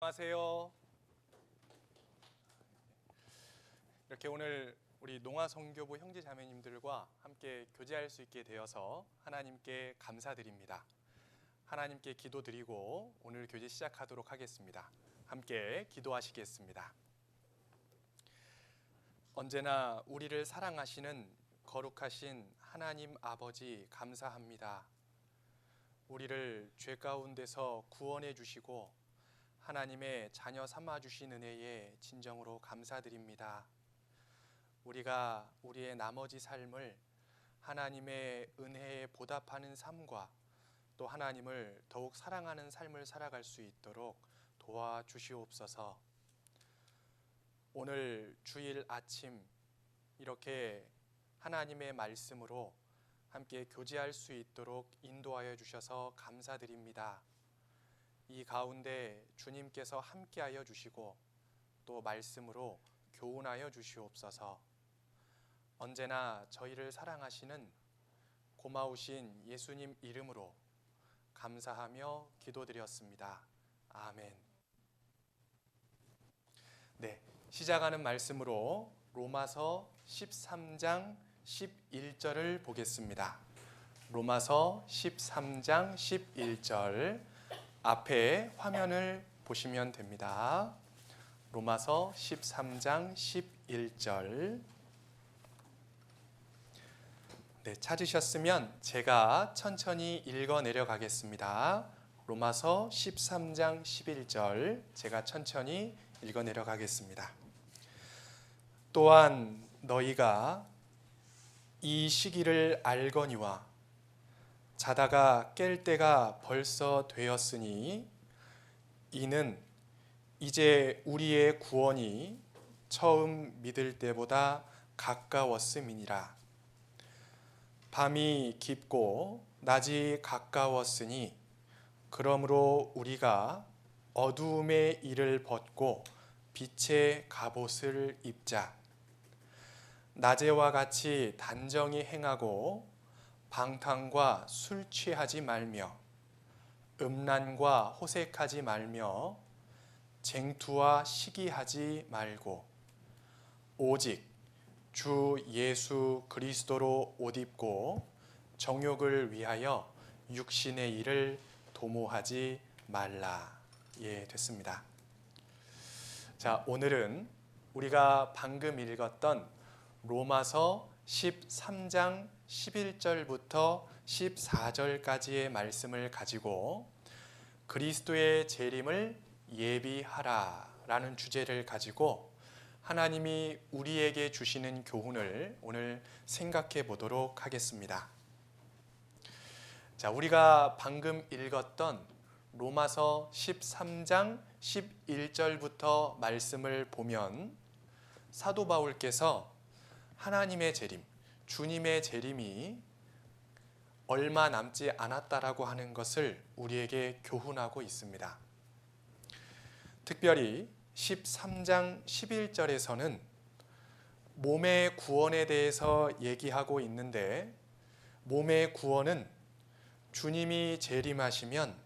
안녕하세요. 이렇게 오늘 우리 농화성교부 형제 자매님들과 함께 교제할 수 있게 되어서 하나님께 감사드립니다. 하나님께 기도드리고 오늘 교제 시작하도록 하겠습니다. 함께 기도하시겠습니다. 언제나 우리를 사랑하시는 거룩하신 하나님 아버지 감사합니다. 우리를 죄 가운데서 구원해 주시고 하나님의 자녀 삼아 주신 은혜에 진정으로 감사드립니다. 우리가 우리의 나머지 삶을 하나님의 은혜에 보답하는 삶과 또 하나님을 더욱 사랑하는 삶을 살아갈 수 있도록 도와주시옵소서. 오늘 주일 아침 이렇게 하나님의 말씀으로 함께 교제할 수 있도록 인도하여 주셔서 감사드립니다. 이 가운데 주님께서 함께하여 주시고 또 말씀으로 교훈하여 주시옵소서. 언제나 저희를 사랑하시는 고마우신 예수님 이름으로 감사하며 기도드렸습니다. 아멘. 네, 시작하는 말씀으로 로마서 13장 11절을 보겠습니다. 로마서 13장 11절 앞에 화면을 보시면 됩니다. 로마서 13장 11절. 네, 찾으셨으면 제가 천천히 읽어 내려가겠습니다. 로마서 13장 11절 제가 천천히 읽어 내려가겠습니다. 또한 너희가 이 시기를 알거니와 자다가 깰 때가 벌써 되었으니 이는 이제 우리의 구원이 처음 믿을 때보다 가까웠음이니라. 밤이 깊고 낮이 가까웠으니 그러므로 우리가 어두움의 일을 벗고 빛의 갑옷을 입자. 낮에와 같이 단정히 행하고 방탕과 술 취하지 말며 음란과 호색하지 말며 쟁투와 시기하지 말고 오직 주 예수 그리스도로 옷 입고 정욕을 위하여 육신의 일을 도모하지 말라. 예, 됐습니다. 자, 오늘은 우리가 방금 읽었던 로마서 13장 11절부터 14절까지의 말씀을 가지고 그리스도의 재림을 예비하라 라는 주제를 가지고 하나님이 우리에게 주시는 교훈을 오늘 생각해 보도록 하겠습니다. 자, 우리가 방금 읽었던 로마서 13장 11절부터 말씀을 보면 사도 바울께서 하나님의 재림, 주님의 재림이 얼마 남지 않았다라고 하는 것을 우리에게 교훈하고 있습니다. 특별히 13장 11절에서는 몸의 구원에 대해서 얘기하고 있는데 몸의 구원은 주님이 재림하시면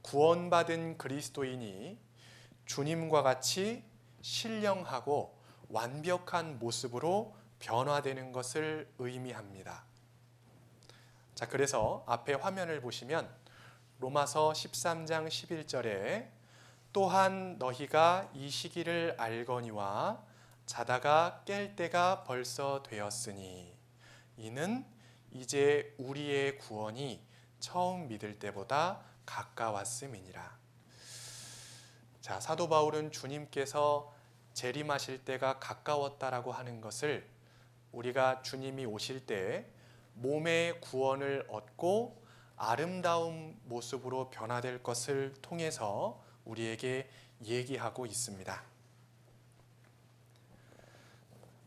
구원받은 그리스도인이 주님과 같이 신령하고 완벽한 모습으로 변화되는 것을 의미합니다. 자, 그래서 앞에 화면을 보시면 로마서 13장 11절에 또한 너희가 이 시기를 알거니와 자다가 깰 때가 벌써 되었으니 이는 이제 우리의 구원이 처음 믿을 때보다 가까웠음이니라. 자, 사도 바울은 주님께서 재림하실 때가 가까웠다라고 하는 것을 우리가 주님이 오실 때 몸의 구원을 얻고 아름다운 모습으로 변화될 것을 통해서 우리에게 얘기하고 있습니다.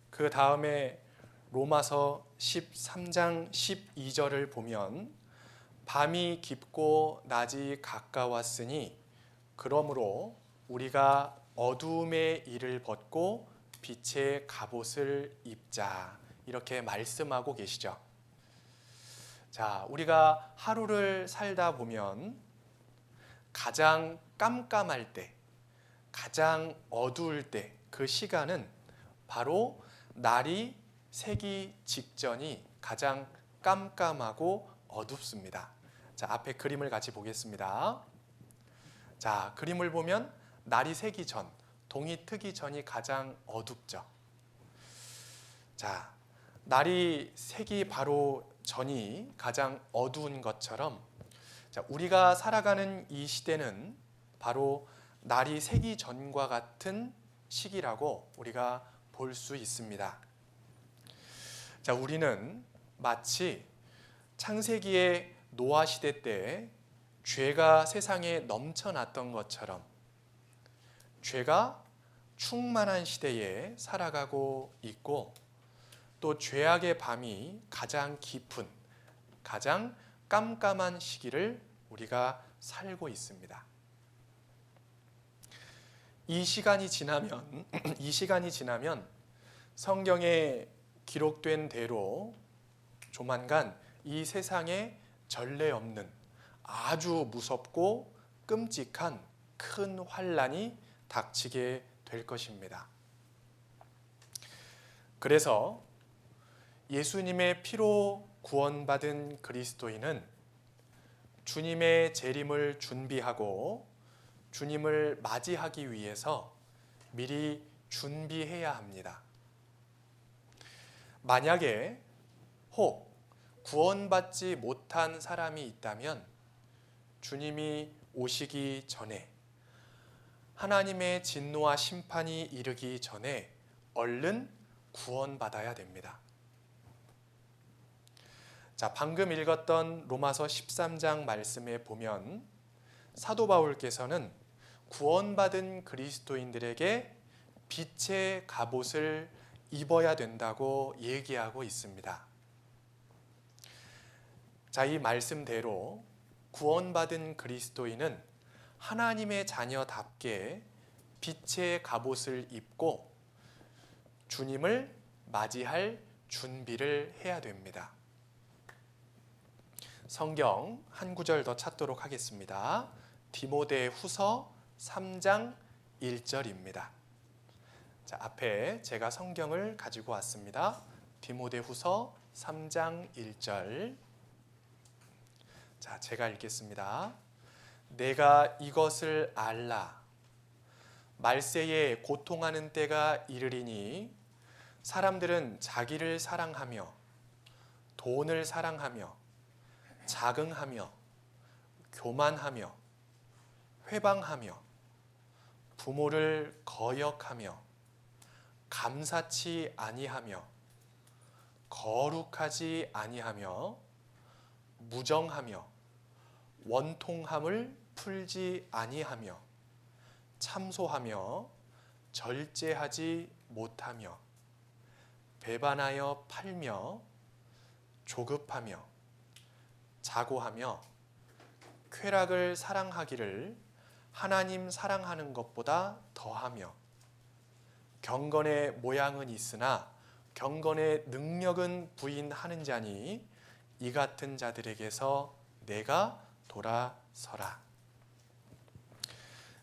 그 다음에 로마서 13장 12절을 보면 밤이 깊고 낮이 가까웠으니 그러므로 우리가 어두움의 일을 벗고 빛의 갑옷을 입자. 이렇게 말씀하고 계시죠. 자, 우리가 하루를 살다 보면 가장 깜깜할 때, 가장 어두울 때, 그 시간은 바로 날이 새기 직전이 가장 깜깜하고 어둡습니다. 자, 앞에 그림을 같이 보겠습니다. 자, 그림을 보면 날이 새기 전, 동이 트기 전이 가장 어둡죠. 자, 날이 새기 바로 전이 가장 어두운 것처럼, 자, 우리가 살아가는 이 시대는 바로 날이 새기 전과 같은 시기라고 우리가 볼 수 있습니다. 자, 우리는 마치 창세기의 노아 시대 때 죄가 세상에 넘쳐났던 것처럼 죄가 충만한 시대에 살아가고 있고, 또 죄악의 밤이 가장 깊은, 가장 깜깜한 시기를 우리가 살고 있습니다. 이 시간이 지나면 성경에 기록된 대로 조만간 이 세상에 전례 없는 아주 무섭고 끔찍한 큰 환란이 닥치게 될 것입니다. 그래서 예수님의 피로 구원받은 그리스도인은 주님의 재림을 준비하고 주님을 맞이하기 위해서 미리 준비해야 합니다. 만약에 혹 구원받지 못한 사람이 있다면 주님이 오시기 전에, 하나님의 진노와 심판이 이르기 전에 얼른 구원받아야 됩니다. 자, 방금 읽었던 로마서 13장 말씀에 보면 사도 바울께서는 구원받은 그리스도인들에게 빛의 갑옷을 입어야 된다고 얘기하고 있습니다. 자, 이 말씀대로 구원받은 그리스도인은 하나님의 자녀답게 빛의 갑옷을 입고 주님을 맞이할 준비를 해야 됩니다. 성경 한 구절 더 찾도록 하겠습니다. 디모데후서 3장 1절입니다. 자, 앞에 제가 성경을 가지고 왔습니다. 디모데후서 3장 1절. 자, 제가 읽겠습니다. 내가 이것을 알라. 말세에 고통하는 때가 이르리니 사람들은 자기를 사랑하며 돈을 사랑하며 자긍하며 교만하며 회방하며 부모를 거역하며 감사치 아니하며 거룩하지 아니하며 무정하며 원통함을 풀지 아니하며 참소하며 절제하지 못하며 배반하여 팔며 조급하며 자고하며 쾌락을 사랑하기를 하나님 사랑하는 것보다 더하며 경건의 모양은 있으나 경건의 능력은 부인하는 자니 이 같은 자들에게서 내가 돌아서라.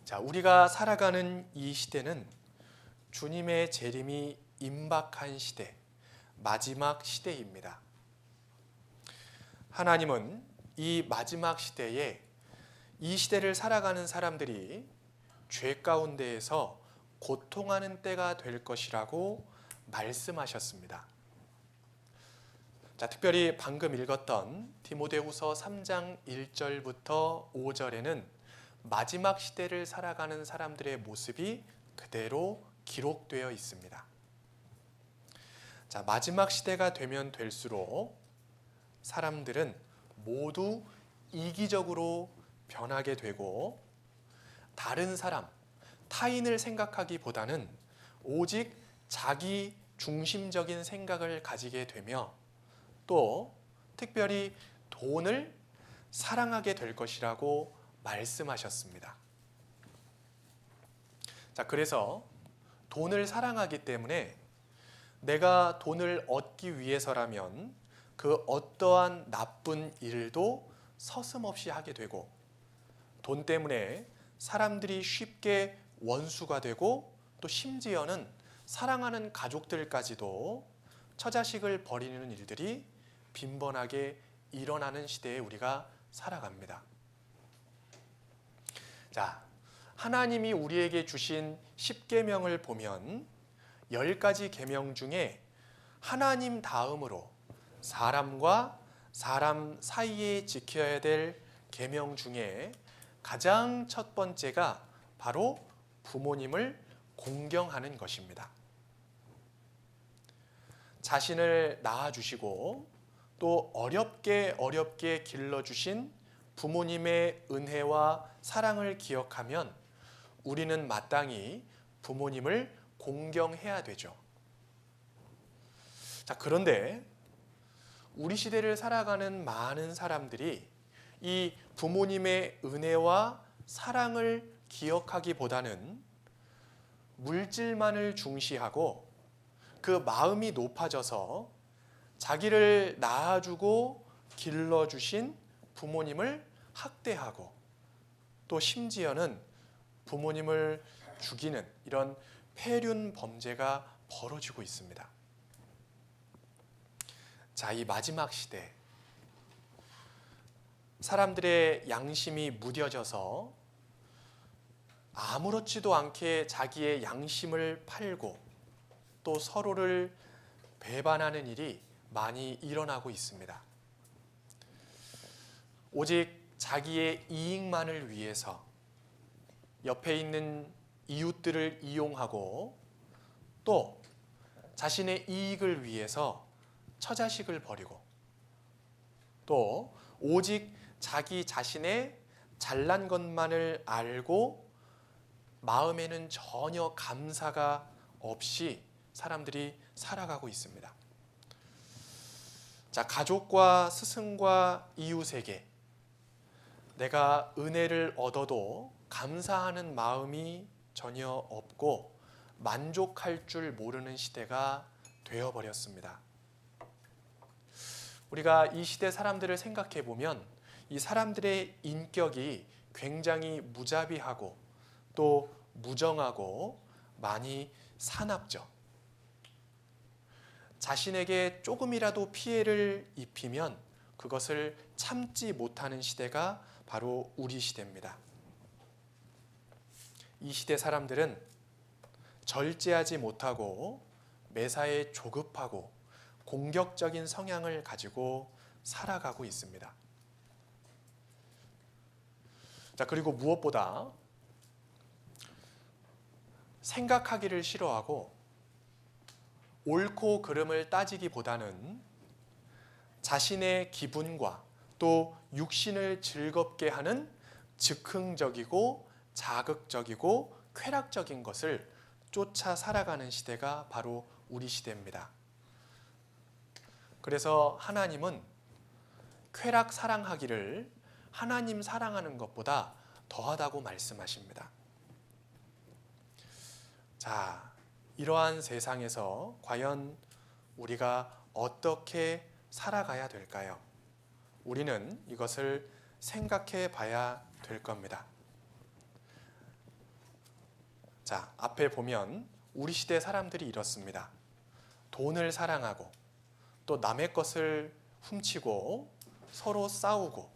자, 우리가 살아가는 이 시대는 주님의 재림이 임박한 시대, 마지막 시대입니다. 하나님은 이 마지막 시대에 이 시대를 살아가는 사람들이 죄 가운데에서 고통하는 때가 될 것이라고 말씀하셨습니다. 자, 특별히 방금 읽었던 디모데후서 3장 1절부터 5절에는 마지막 시대를 살아가는 사람들의 모습이 그대로 기록되어 있습니다. 자, 마지막 시대가 되면 될수록 사람들은 모두 이기적으로 변하게 되고 다른 사람, 타인을 생각하기보다는 오직 자기 중심적인 생각을 가지게 되며 또 특별히 돈을 사랑하게 될 것이라고 말씀하셨습니다. 자, 그래서 돈을 사랑하기 때문에 내가 돈을 얻기 위해서라면 그 어떠한 나쁜 일도 서슴없이 하게 되고 돈 때문에 사람들이 쉽게 원수가 되고 또 심지어는 사랑하는 가족들까지도 처자식을 버리는 일들이 빈번하게 일어나는 시대에 우리가 살아갑니다. 자, 하나님이 우리에게 주신 10계명을 보면 10가지 계명 중에 하나님 다음으로 사람과 사람 사이에 지켜야 될 계명 중에 가장 첫 번째가 바로 부모님을 공경하는 것입니다. 자신을 낳아주시고 또 어렵게 길러주신 부모님의 은혜와 사랑을 기억하면 우리는 마땅히 부모님을 공경해야 되죠. 자, 그런데 우리 시대를 살아가는 많은 사람들이 이 부모님의 은혜와 사랑을 기억하기보다는 물질만을 중시하고 그 마음이 높아져서 자기를 낳아주고 길러주신 부모님을 학대하고 또 심지어는 부모님을 죽이는 이런 폐륜 범죄가 벌어지고 있습니다. 자, 이 마지막 시대 사람들의 양심이 무뎌져서 아무렇지도 않게 자기의 양심을 팔고 또 서로를 배반하는 일이 많이 일어나고 있습니다. 오직 자기의 이익만을 위해서 옆에 있는 이웃들을 이용하고 또 자신의 이익을 위해서 처자식을 버리고 또 오직 자기 자신의 잘난 것만을 알고 마음에는 전혀 감사가 없이 사람들이 살아가고 있습니다. 자, 가족과 스승과 이웃에게 내가 은혜를 얻어도 감사하는 마음이 전혀 없고 만족할 줄 모르는 시대가 되어버렸습니다. 우리가 이 시대 사람들을 생각해 보면 이 사람들의 인격이 굉장히 무자비하고 또 무정하고 많이 사납죠. 자신에게 조금이라도 피해를 입히면 그것을 참지 못하는 시대가 바로 우리 시대입니다. 이 시대 사람들은 절제하지 못하고 매사에 조급하고 공격적인 성향을 가지고 살아가고 있습니다. 자, 그리고 무엇보다 생각하기를 싫어하고 옳고 그름을 따지기보다는 자신의 기분과 또 육신을 즐겁게 하는 즉흥적이고 자극적이고 쾌락적인 것을 쫓아 살아가는 시대가 바로 우리 시대입니다. 그래서 하나님은 쾌락 사랑하기를 하나님 사랑하는 것보다 더하다고 말씀하십니다. 자, 이러한 세상에서 과연 우리가 어떻게 살아가야 될까요? 우리는 이것을 생각해 봐야 될 겁니다. 자, 앞에 보면 우리 시대 사람들이 이렇습니다. 돈을 사랑하고 또 남의 것을 훔치고 서로 싸우고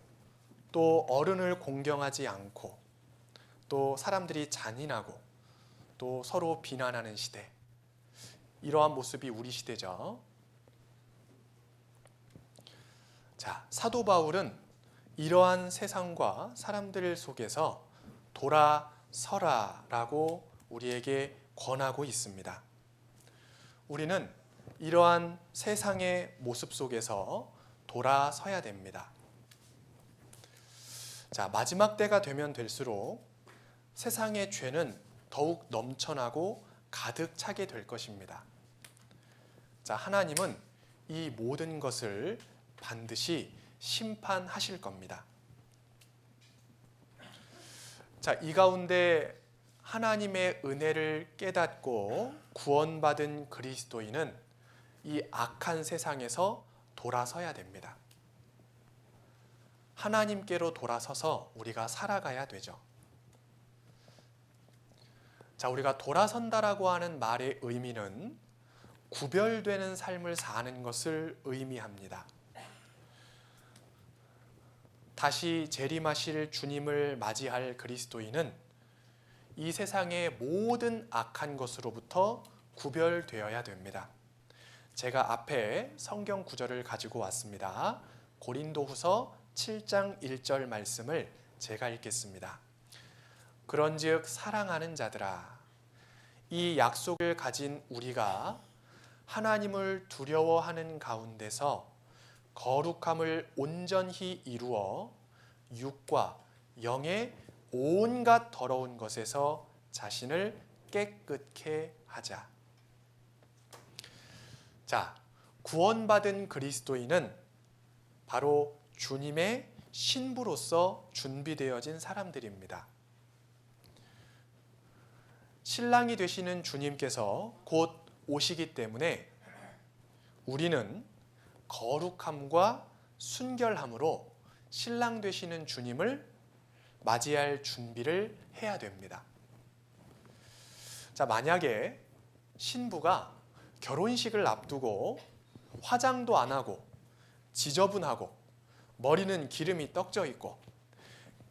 또 어른을 공경하지 않고 또 사람들이 잔인하고 또 서로 비난하는 시대. 이러한 모습이 우리 시대죠. 자, 사도 바울은 이러한 세상과 사람들 속에서 돌아서라라고 우리에게 권하고 있습니다. 우리는 이러한 세상의 모습 속에서 돌아서야 됩니다. 자, 마지막 때가 되면 될수록 세상의 죄는 더욱 넘쳐나고 가득 차게 될 것입니다. 자, 하나님은 이 모든 것을 반드시 심판하실 겁니다. 자, 이 가운데 하나님의 은혜를 깨닫고 구원받은 그리스도인은 이 악한 세상에서 돌아서야 됩니다. 하나님께로 돌아서서 우리가 살아가야 되죠. 자, 우리가 돌아선다라고 하는 말의 의미는 구별되는 삶을 사는 것을 의미합니다. 다시 재림하실 주님을 맞이할 그리스도인은 이 세상의 모든 악한 것으로부터 구별되어야 됩니다. 제가 앞에 성경 구절을 가지고 왔습니다. 고린도후서 7장 1절 말씀을 제가 읽겠습니다. 그런즉 사랑하는 자들아, 이 약속을 가진 우리가 하나님을 두려워하는 가운데서 거룩함을 온전히 이루어 육과 영의 온갖 더러운 것에서 자신을 깨끗게 하자. 자, 구원받은 그리스도인은 바로 주님의 신부로서 준비되어진 사람들입니다. 신랑이 되시는 주님께서 곧 오시기 때문에 우리는 거룩함과 순결함으로 신랑 되시는 주님을 맞이할 준비를 해야 됩니다. 자, 만약에 신부가 결혼식을 앞두고 화장도 안 하고 지저분하고 머리는 기름이 떡져 있고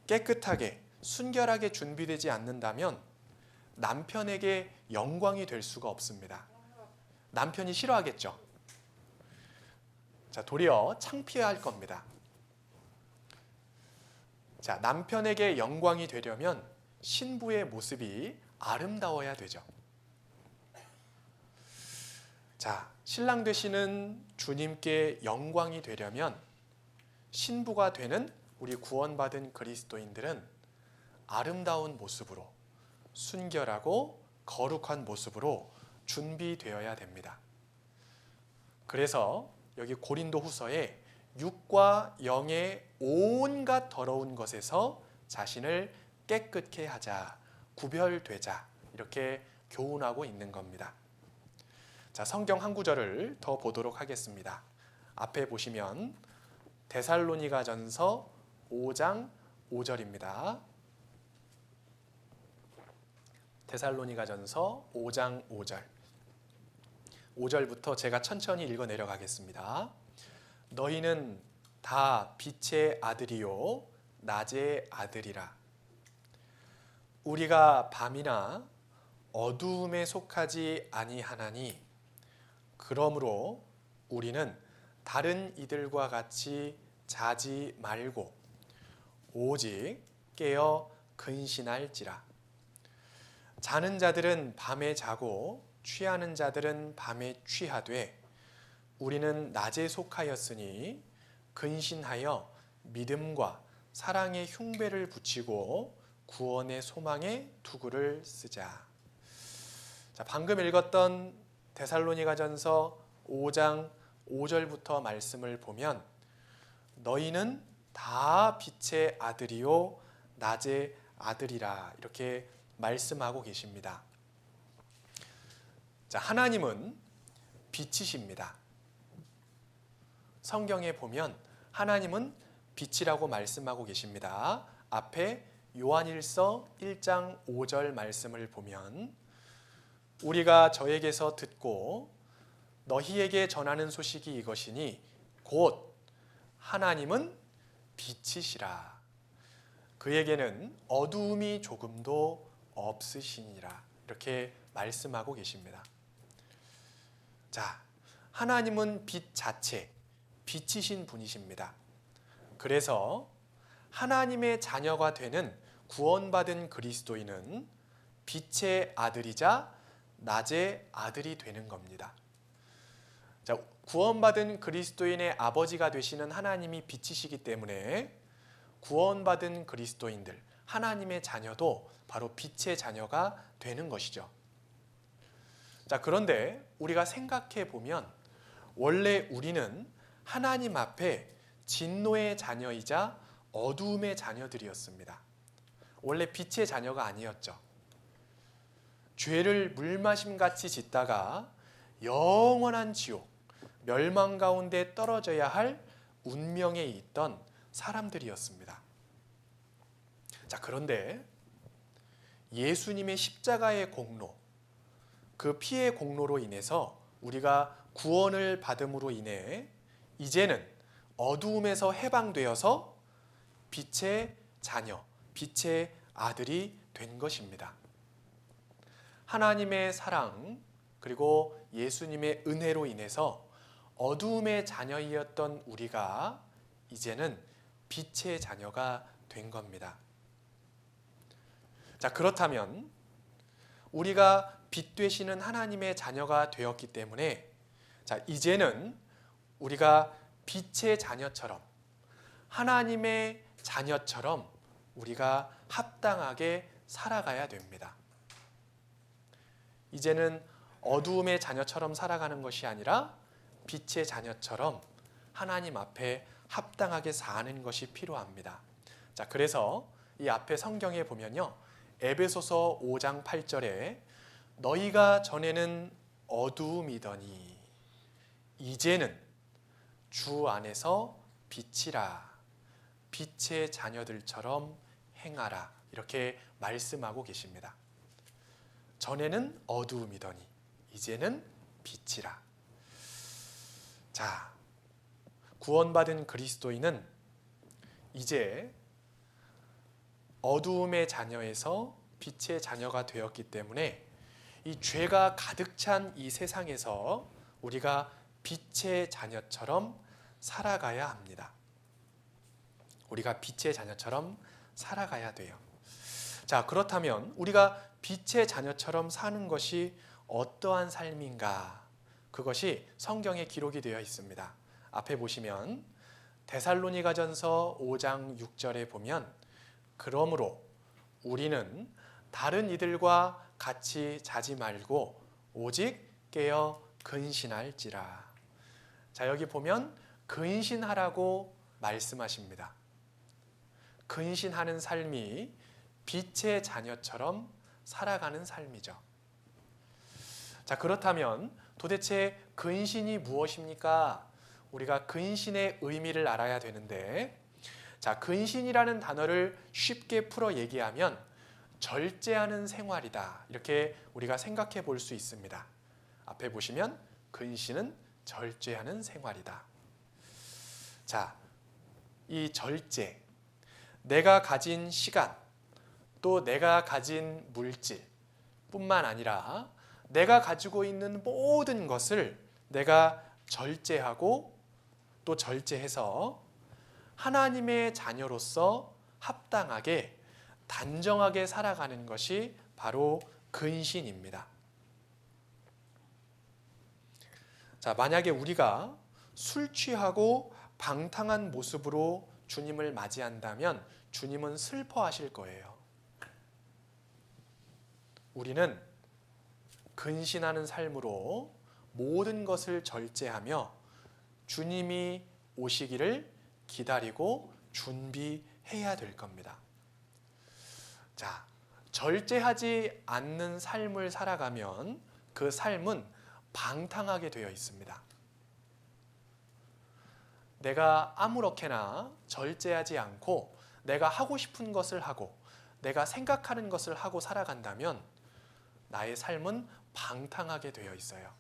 깨끗하게 순결하게 준비되지 않는다면 남편에게 영광이 될 수가 없습니다. 남편이 싫어하겠죠. 자, 도리어 창피할 겁니다. 자, 남편에게 영광이 되려면 신부의 모습이 아름다워야 되죠. 자, 신랑 되시는 주님께 영광이 되려면 신부가 되는 우리 구원받은 그리스도인들은 아름다운 모습으로 순결하고 거룩한 모습으로 준비되어야 됩니다. 그래서 여기 고린도후서에 육과 영의 온갖 더러운 것에서 자신을 깨끗게 하자, 구별되자, 이렇게 교훈하고 있는 겁니다. 자, 성경 한 구절을 더 보도록 하겠습니다. 앞에 보시면 데살로니가전서 5장 5절입니다. 데살로니가전서 5장 5절. 5절부터 제가 천천히 읽어 내려가겠습니다. 너희는 다 빛의 아들이요 낮의 아들이라. 우리가 밤이나 어두움에 속하지 아니하나니 그러므로 우리는 다른 이들과 같이 자지 말고 오직 깨어 근신할지라. 자는 자들은 밤에 자고 취하는 자들은 밤에 취하되 우리는 낮에 속하였으니 근신하여 믿음과 사랑의 흉배를 붙이고 구원의 소망의 투구를 쓰자. 자, 방금 읽었던 데살로니가전서 5장 5절부터 말씀을 보면 너희는 다 빛의 아들이요 낮의 아들이라 이렇게 말씀하고 계십니다. 자, 하나님은 빛이십니다. 성경에 보면 하나님은 빛이라고 말씀하고 계십니다. 앞에 요한일서 1장 5절 말씀을 보면 우리가 저에게서 듣고 너희에게 전하는 소식이 이것이니 곧 하나님은 빛이시라. 그에게는 어두움이 조금도 없으시니라. 이렇게 말씀하고 계십니다. 자, 하나님은 빛 자체, 빛이신 분이십니다. 그래서 하나님의 자녀가 되는 구원받은 그리스도인은 빛의 아들이자 낮의 아들이 되는 겁니다. 자, 구원받은 그리스도인의 아버지가 되시는 하나님이 빛이시기 때문에 구원받은 그리스도인들, 하나님의 자녀도 바로 빛의 자녀가 되는 것이죠. 자, 그런데 우리가 생각해 보면 원래 우리는 하나님 앞에 진노의 자녀이자 어두움의 자녀들이었습니다. 원래 빛의 자녀가 아니었죠. 죄를 물마심같이 짓다가 영원한 지옥, 멸망 가운데 떨어져야 할 운명에 있던 사람들이었습니다. 자, 그런데 예수님의 십자가의 공로, 그 피의 공로로 인해서 우리가 구원을 받음으로 인해 이제는 어두움에서 해방되어서 빛의 자녀, 빛의 아들이 된 것입니다. 하나님의 사랑 그리고 예수님의 은혜로 인해서 어두움의 자녀이었던 우리가 이제는 빛의 자녀가 된 겁니다. 자, 그렇다면 우리가 빛 되시는 하나님의 자녀가 되었기 때문에 자, 이제는 우리가 빛의 자녀처럼 하나님의 자녀처럼 우리가 합당하게 살아가야 됩니다. 이제는 어두움의 자녀처럼 살아가는 것이 아니라 빛의 자녀처럼 하나님 앞에 합당하게 사는 것이 필요합니다. 자, 그래서 이 앞에 성경에 보면요. 에베소서 5장 8절에 너희가 전에는 어두움이더니 이제는 주 안에서 빛이라 빛의 자녀들처럼 행하라 이렇게 말씀하고 계십니다. 전에는 어두움이더니 이제는 빛이라. 자, 구원받은 그리스도인은 이제 어두움의 자녀에서 빛의 자녀가 되었기 때문에 이 죄가 가득 찬 이 세상에서 우리가 빛의 자녀처럼 살아가야 합니다. 우리가 빛의 자녀처럼 살아가야 돼요. 자, 그렇다면 우리가 빛의 자녀처럼 사는 것이 어떠한 삶인가? 그것이 성경에 기록이 되어 있습니다. 앞에 보시면 데살로니가전서 5장 6절에 보면 그러므로 우리는 다른 이들과 같이 자지 말고 오직 깨어 근신할지라. 자, 여기 보면 근신하라고 말씀하십니다. 근신하는 삶이 빛의 자녀처럼 살아가는 삶이죠. 자, 그렇다면 도대체 근신이 무엇입니까? 우리가 근신의 의미를 알아야 되는데, 자, 근신이라는 단어를 쉽게 풀어 얘기하면 절제하는 생활이다. 이렇게 우리가 생각해 볼 수 있습니다. 앞에 보시면 근신은 절제하는 생활이다. 자, 이 절제, 내가 가진 시간, 또 내가 가진 물질 뿐만 아니라 내가 가지고 있는 모든 것을 내가 절제하고 또 절제해서 하나님의 자녀로서 합당하게 단정하게 살아가는 것이 바로 근신입니다. 자, 만약에 우리가 술 취하고 방탕한 모습으로 주님을 맞이한다면 주님은 슬퍼하실 거예요. 우리는 근신하는 삶으로 모든 것을 절제하며 주님이 오시기를 기다리고 준비해야 될 겁니다. 자, 절제하지 않는 삶을 살아가면 그 삶은 방탕하게 되어 있습니다. 내가 아무렇게나 절제하지 않고 내가 하고 싶은 것을 하고 내가 생각하는 것을 하고 살아간다면 나의 삶은 방탕하게 되어 있어요.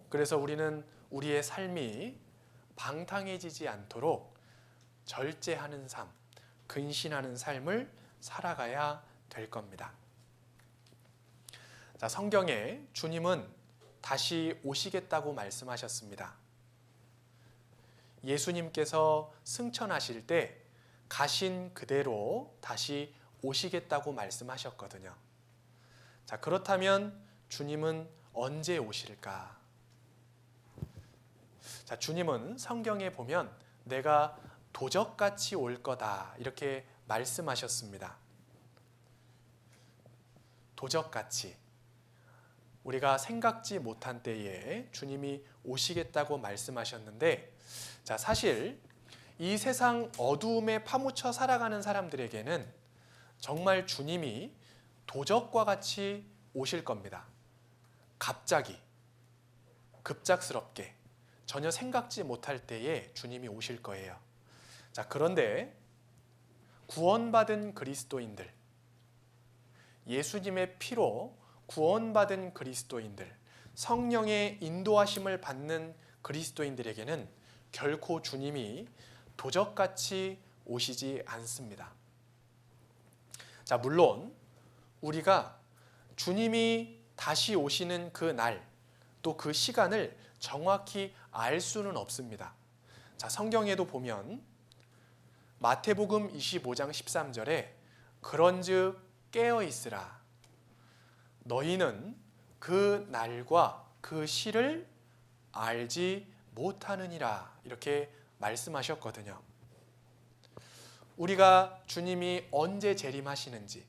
그래서 우리는 우리의 삶이 방탕해지지 않도록 절제하는 삶, 근신하는 삶을 살아가야 될 겁니다. 자, 성경에 주님은 다시 오시겠다고 말씀하셨습니다. 예수님께서 승천하실 때 가신 그대로 다시 오시겠다고 말씀하셨거든요. 자, 그렇다면 주님은 언제 오실까? 자, 주님은 성경에 보면 내가 도적같이 올 거다 이렇게 말씀하셨습니다. 도적같이 우리가 생각지 못한 때에 주님이 오시겠다고 말씀하셨는데, 자, 사실 이 세상 어두움에 파묻혀 살아가는 사람들에게는 정말 주님이 도적과 같이 오실 겁니다. 갑자기, 급작스럽게, 전혀 생각지 못할 때에 주님이 오실 거예요. 자, 그런데 구원받은 그리스도인들, 예수님의 피로 구원받은 그리스도인들, 성령의 인도하심을 받는 그리스도인들에게는 결코 주님이 도적같이 오시지 않습니다. 자, 물론 우리가 주님이 다시 오시는 그 날, 또 그 시간을 정확히 알 수는 없습니다. 자, 성경에도 보면 마태복음 25장 13절에 그런즉 깨어 있으라. 너희는 그 날과 그 시를 알지 못하느니라. 이렇게 말씀하셨거든요. 우리가 주님이 언제 재림하시는지,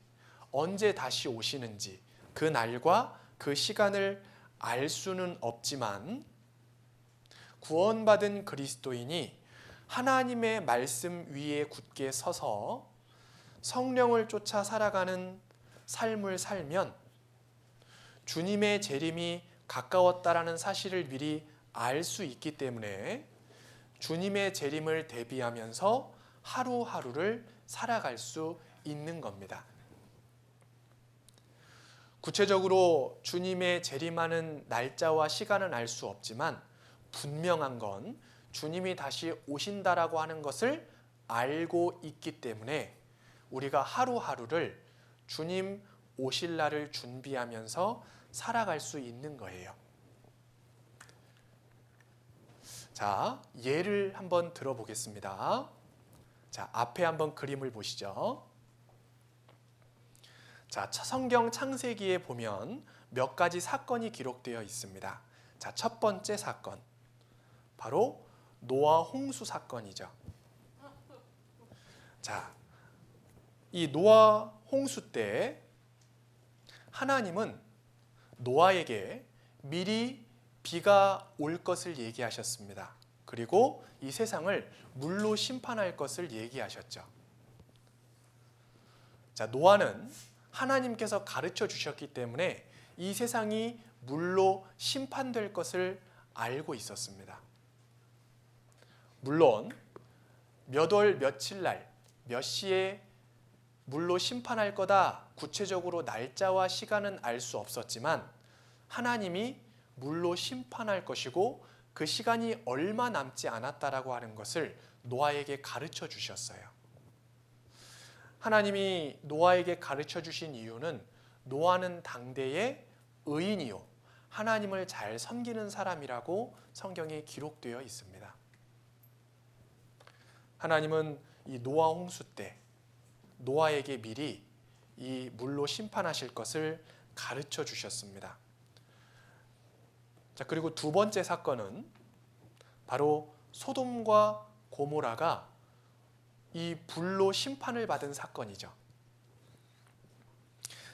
언제 다시 오시는지 그 날과 그 시간을 알 수는 없지만 구원받은 그리스도인이 하나님의 말씀 위에 굳게 서서 성령을 쫓아 살아가는 삶을 살면 주님의 재림이 가까웠다라는 사실을 미리 알 수 있기 때문에 주님의 재림을 대비하면서 하루하루를 살아갈 수 있는 겁니다. 구체적으로 주님의 재림하는 날짜와 시간은 알 수 없지만 분명한 건 주님이 다시 오신다라고 하는 것을 알고 있기 때문에 우리가 하루하루를 주님 오실 날을 준비하면서 살아갈 수 있는 거예요. 자, 예를 한번 들어보겠습니다. 자, 앞에 한번 그림을 보시죠. 자, 성경 창세기에 보면 몇 가지 사건이 기록되어 있습니다. 자, 첫 번째 사건, 바로 노아 홍수 사건이죠. 자, 이 노아 홍수 때 하나님은 노아에게 미리 비가 올 것을 얘기하셨습니다. 그리고 이 세상을 물로 심판할 것을 얘기하셨죠. 자, 노아는 하나님께서 가르쳐 주셨기 때문에 이 세상이 물로 심판될 것을 알고 있었습니다. 물론 몇 월 며칠 날 몇 시에 물로 심판할 거다 구체적으로 날짜와 시간은 알 수 없었지만 하나님이 물로 심판할 것이고 그 시간이 얼마 남지 않았다라고 하는 것을 노아에게 가르쳐 주셨어요. 하나님이 노아에게 가르쳐 주신 이유는 노아는 당대의 의인이요 하나님을 잘 섬기는 사람이라고 성경에 기록되어 있습니다. 하나님은 이 노아 홍수 때 노아에게 미리 이 물로 심판하실 것을 가르쳐 주셨습니다. 자, 그리고 두 번째 사건은 바로 소돔과 고모라가 이 불로 심판을 받은 사건이죠.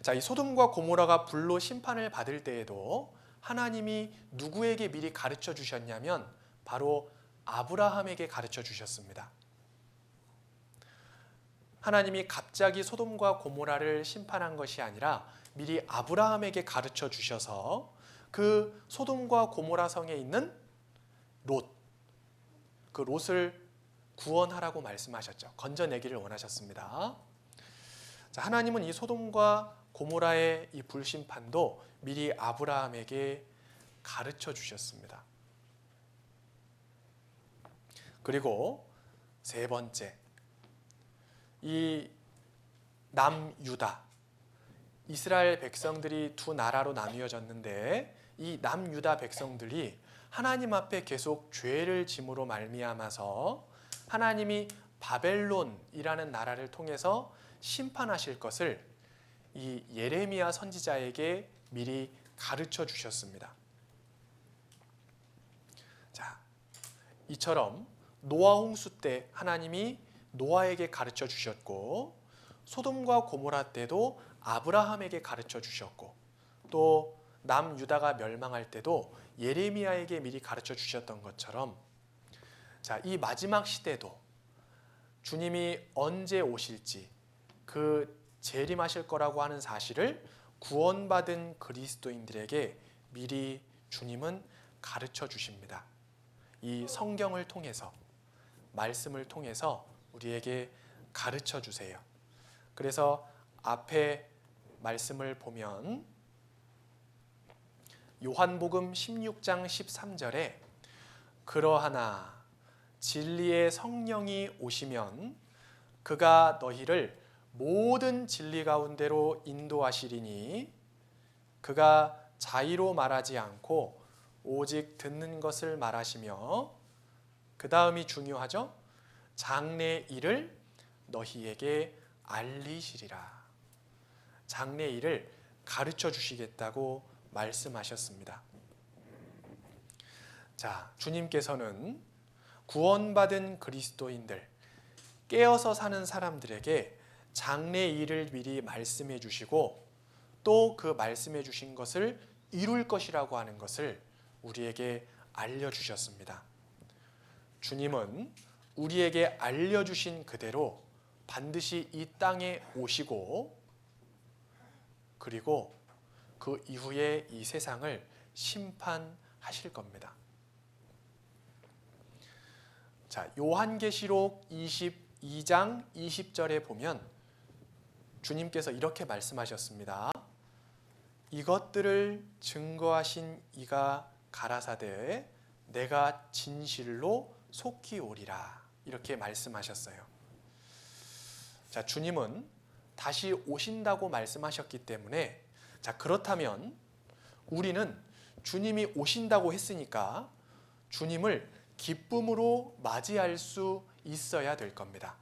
자, 이 소돔과 고모라가 불로 심판을 받을 때에도 하나님이 누구에게 미리 가르쳐 주셨냐면 바로 아브라함에게 가르쳐 주셨습니다. 하나님이 갑자기 소돔과 고모라를 심판한 것이 아니라 미리 아브라함에게 가르쳐 주셔서 그 소돔과 고모라 성에 있는 롯, 그 롯을 구원하라고 말씀하셨죠. 건져내기를 원하셨습니다. 자, 하나님은 이 소돔과 고모라의 이 불심판도 미리 아브라함에게 가르쳐 주셨습니다. 그리고 세 번째, 이 남유다, 이스라엘 백성들이 두 나라로 나뉘어졌는데 이 남유다 백성들이 하나님 앞에 계속 죄를 짐으로 말미암아서 하나님이 바벨론이라는 나라를 통해서 심판하실 것을 이 예레미야 선지자에게 미리 가르쳐 주셨습니다. 자, 이처럼 노아 홍수 때 하나님이 노아에게 가르쳐 주셨고 소돔과 고모라 때도 아브라함에게 가르쳐 주셨고 또 남유다가 멸망할 때도 예레미야에게 미리 가르쳐 주셨던 것처럼 자, 이 마지막 시대도 주님이 언제 오실지 그 재림하실 거라고 하는 사실을 구원받은 그리스도인들에게 미리 주님은 가르쳐 주십니다. 이 성경을 통해서 말씀을 통해서 우리에게 가르쳐 주세요. 그래서 앞에 말씀을 보면 요한복음 16장 13절에 그러하나 진리의 성령이 오시면 그가 너희를 모든 진리 가운데로 인도하시리니 그가 자의로 말하지 않고 오직 듣는 것을 말하시며 그 다음이 중요하죠. 장래 일을 너희에게 알리시리라. 장래 일을 가르쳐 주시겠다고 말씀하셨습니다. 자, 주님께서는 구원받은 그리스도인들, 깨어서 사는 사람들에게 장래 일을 미리 말씀해 주시고 또 그 말씀해 주신 것을 이룰 것이라고 하는 것을 우리에게 알려주셨습니다. 주님은 우리에게 알려주신 그대로 반드시 이 땅에 오시고 그리고 그 이후에 이 세상을 심판하실 겁니다. 자, 요한계시록 22장 20절에 보면 주님께서 이렇게 말씀하셨습니다. 이것들을 증거하신 이가 가라사대 내가 진실로 속히 오리라. 이렇게 말씀하셨어요. 자, 주님은 다시 오신다고 말씀하셨기 때문에 자, 그렇다면 우리는 주님이 오신다고 했으니까 주님을 기쁨으로 맞이할 수 있어야 될 겁니다.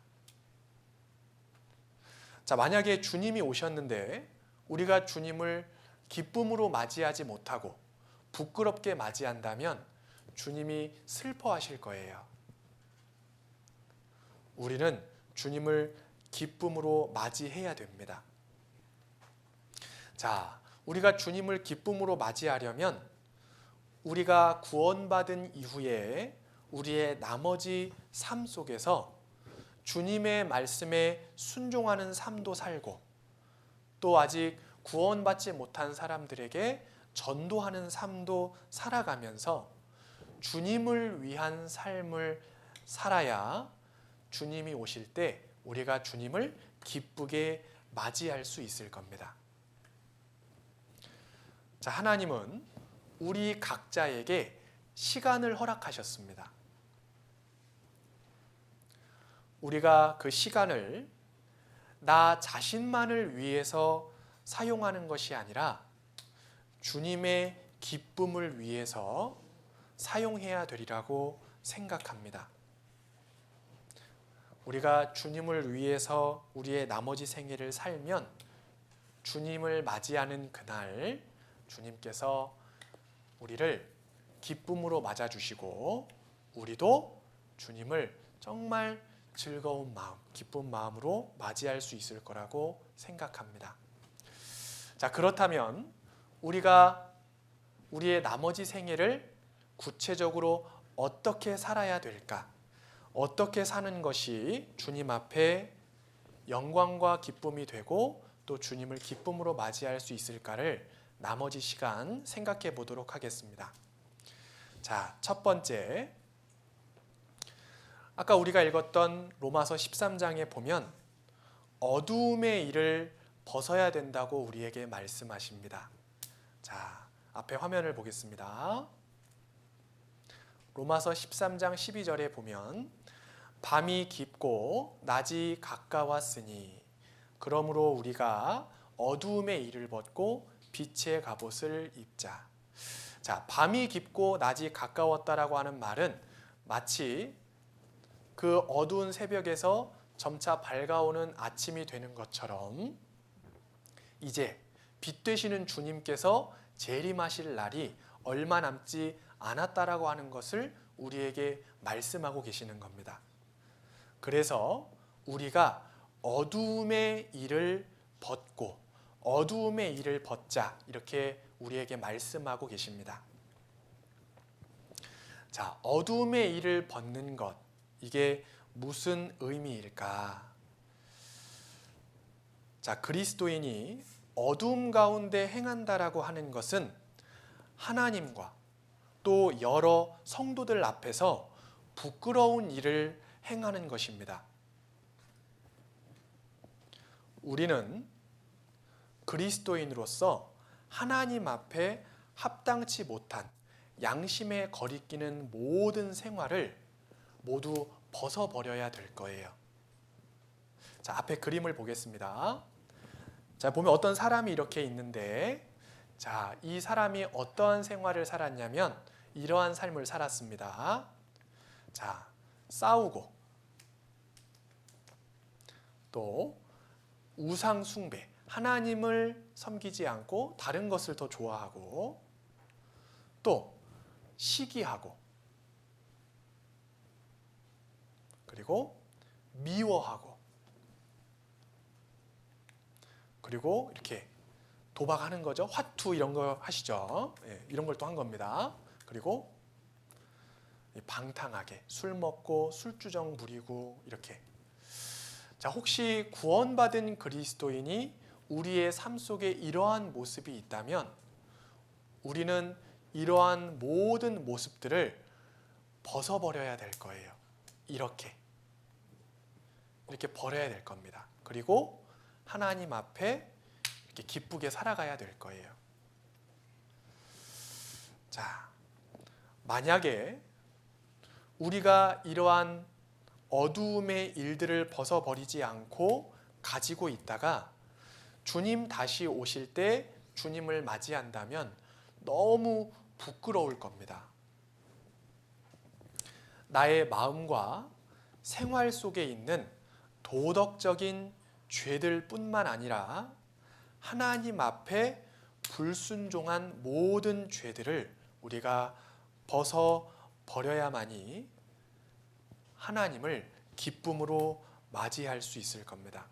자, 만약에 주님이 오셨는데 우리가 주님을 기쁨으로 맞이하지 못하고 부끄럽게 맞이한다면 주님이 슬퍼하실 거예요. 우리는 주님을 기쁨으로 맞이해야 됩니다. 자, 우리가 주님을 기쁨으로 맞이하려면 우리가 구원받은 이후에 우리의 나머지 삶 속에서 주님의 말씀에 순종하는 삶도 살고 또 아직 구원받지 못한 사람들에게 전도하는 삶도 살아가면서 주님을 위한 삶을 살아야 주님이 오실 때 우리가 주님을 기쁘게 맞이할 수 있을 겁니다. 자, 하나님은 우리 각자에게 시간을 허락하셨습니다. 우리가 그 시간을 나 자신만을 위해서 사용하는 것이 아니라 주님의 기쁨을 위해서 사용해야 되리라고 생각합니다. 우리가 주님을 위해서 우리의 나머지 생애를 살면 주님을 맞이하는 그날 주님께서 우리를 기쁨으로 맞아주시고 우리도 주님을 정말 즐거운 마음, 기쁜 마음으로 맞이할 수 있을 거라고 생각합니다. 자, 그렇다면 우리가 우리의 나머지 생애를 구체적으로 어떻게 살아야 될까? 어떻게 사는 것이 주님 앞에 영광과 기쁨이 되고 또 주님을 기쁨으로 맞이할 수 있을까를 나머지 시간 생각해 보도록 하겠습니다. 자, 첫 번째, 아까 우리가 읽었던 로마서 13장에 보면 어두움의 일을 벗어야 된다고 우리에게 말씀하십니다. 자, 앞에 화면을 보겠습니다. 로마서 13장 12절에 보면 밤이 깊고 낮이 가까웠으니 그러므로 우리가 어두움의 일을 벗고 빛의 갑옷을 입자. 자, 밤이 깊고 낮이 가까웠다라고 하는 말은 마치 그 어두운 새벽에서 점차 밝아오는 아침이 되는 것처럼 이제 빛 되시는 주님께서 재림하실 날이 얼마 남지 않았다라고 하는 것을 우리에게 말씀하고 계시는 겁니다. 그래서 우리가 어두움의 일을 벗고 어두움의 일을 벗자 이렇게 우리에게 말씀하고 계십니다. 자, 어두움의 일을 벗는 것 이게 무슨 의미일까? 자, 그리스도인이 어두움 가운데 행한다라고 하는 것은 하나님과 또 여러 성도들 앞에서 부끄러운 일을 행하는 것입니다. 우리는 그리스도인으로서 하나님 앞에 합당치 못한 양심에 거리끼는 모든 생활을 모두 벗어버려야 될 거예요. 자, 앞에 그림을 보겠습니다. 자, 보면 어떤 사람이 이렇게 있는데, 자, 이 사람이 어떠한 생활을 살았냐면 이러한 삶을 살았습니다. 자, 싸우고, 또 우상 숭배, 하나님을 섬기지 않고 다른 것을 더 좋아하고, 또 시기하고, 그리고 미워하고, 그리고 이렇게 도박하는 거죠. 화투 이런 거 하시죠. 이런 걸 또 한 겁니다. 그리고 방탕하게 술 먹고 술주정 부리고 이렇게. 자, 혹시 구원받은 그리스도인이 우리의 삶 속에 이러한 모습이 있다면 우리는 이러한 모든 모습들을 벗어버려야 될 거예요. 이렇게 버려야 될 겁니다. 그리고 하나님 앞에 이렇게 기쁘게 살아가야 될 거예요. 자, 만약에 우리가 이러한 어두움의 일들을 벗어버리지 않고 가지고 있다가 주님 다시 오실 때 주님을 맞이한다면 너무 부끄러울 겁니다. 나의 마음과 생활 속에 있는 도덕적인 죄들 뿐만 아니라 하나님 앞에 불순종한 모든 죄들을 우리가 벗어버려야만이 하나님을 기쁨으로 맞이할 수 있을 겁니다.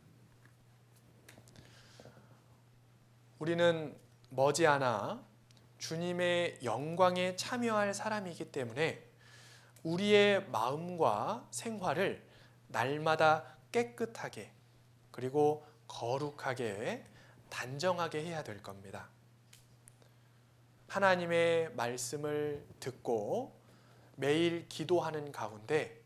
우리는 머지않아 주님의 영광에 참여할 사람이기 때문에 우리의 마음과 생활을 날마다 깨끗하게 그리고 거룩하게 단정하게 해야 될 겁니다. 하나님의 말씀을 듣고 매일 기도하는 가운데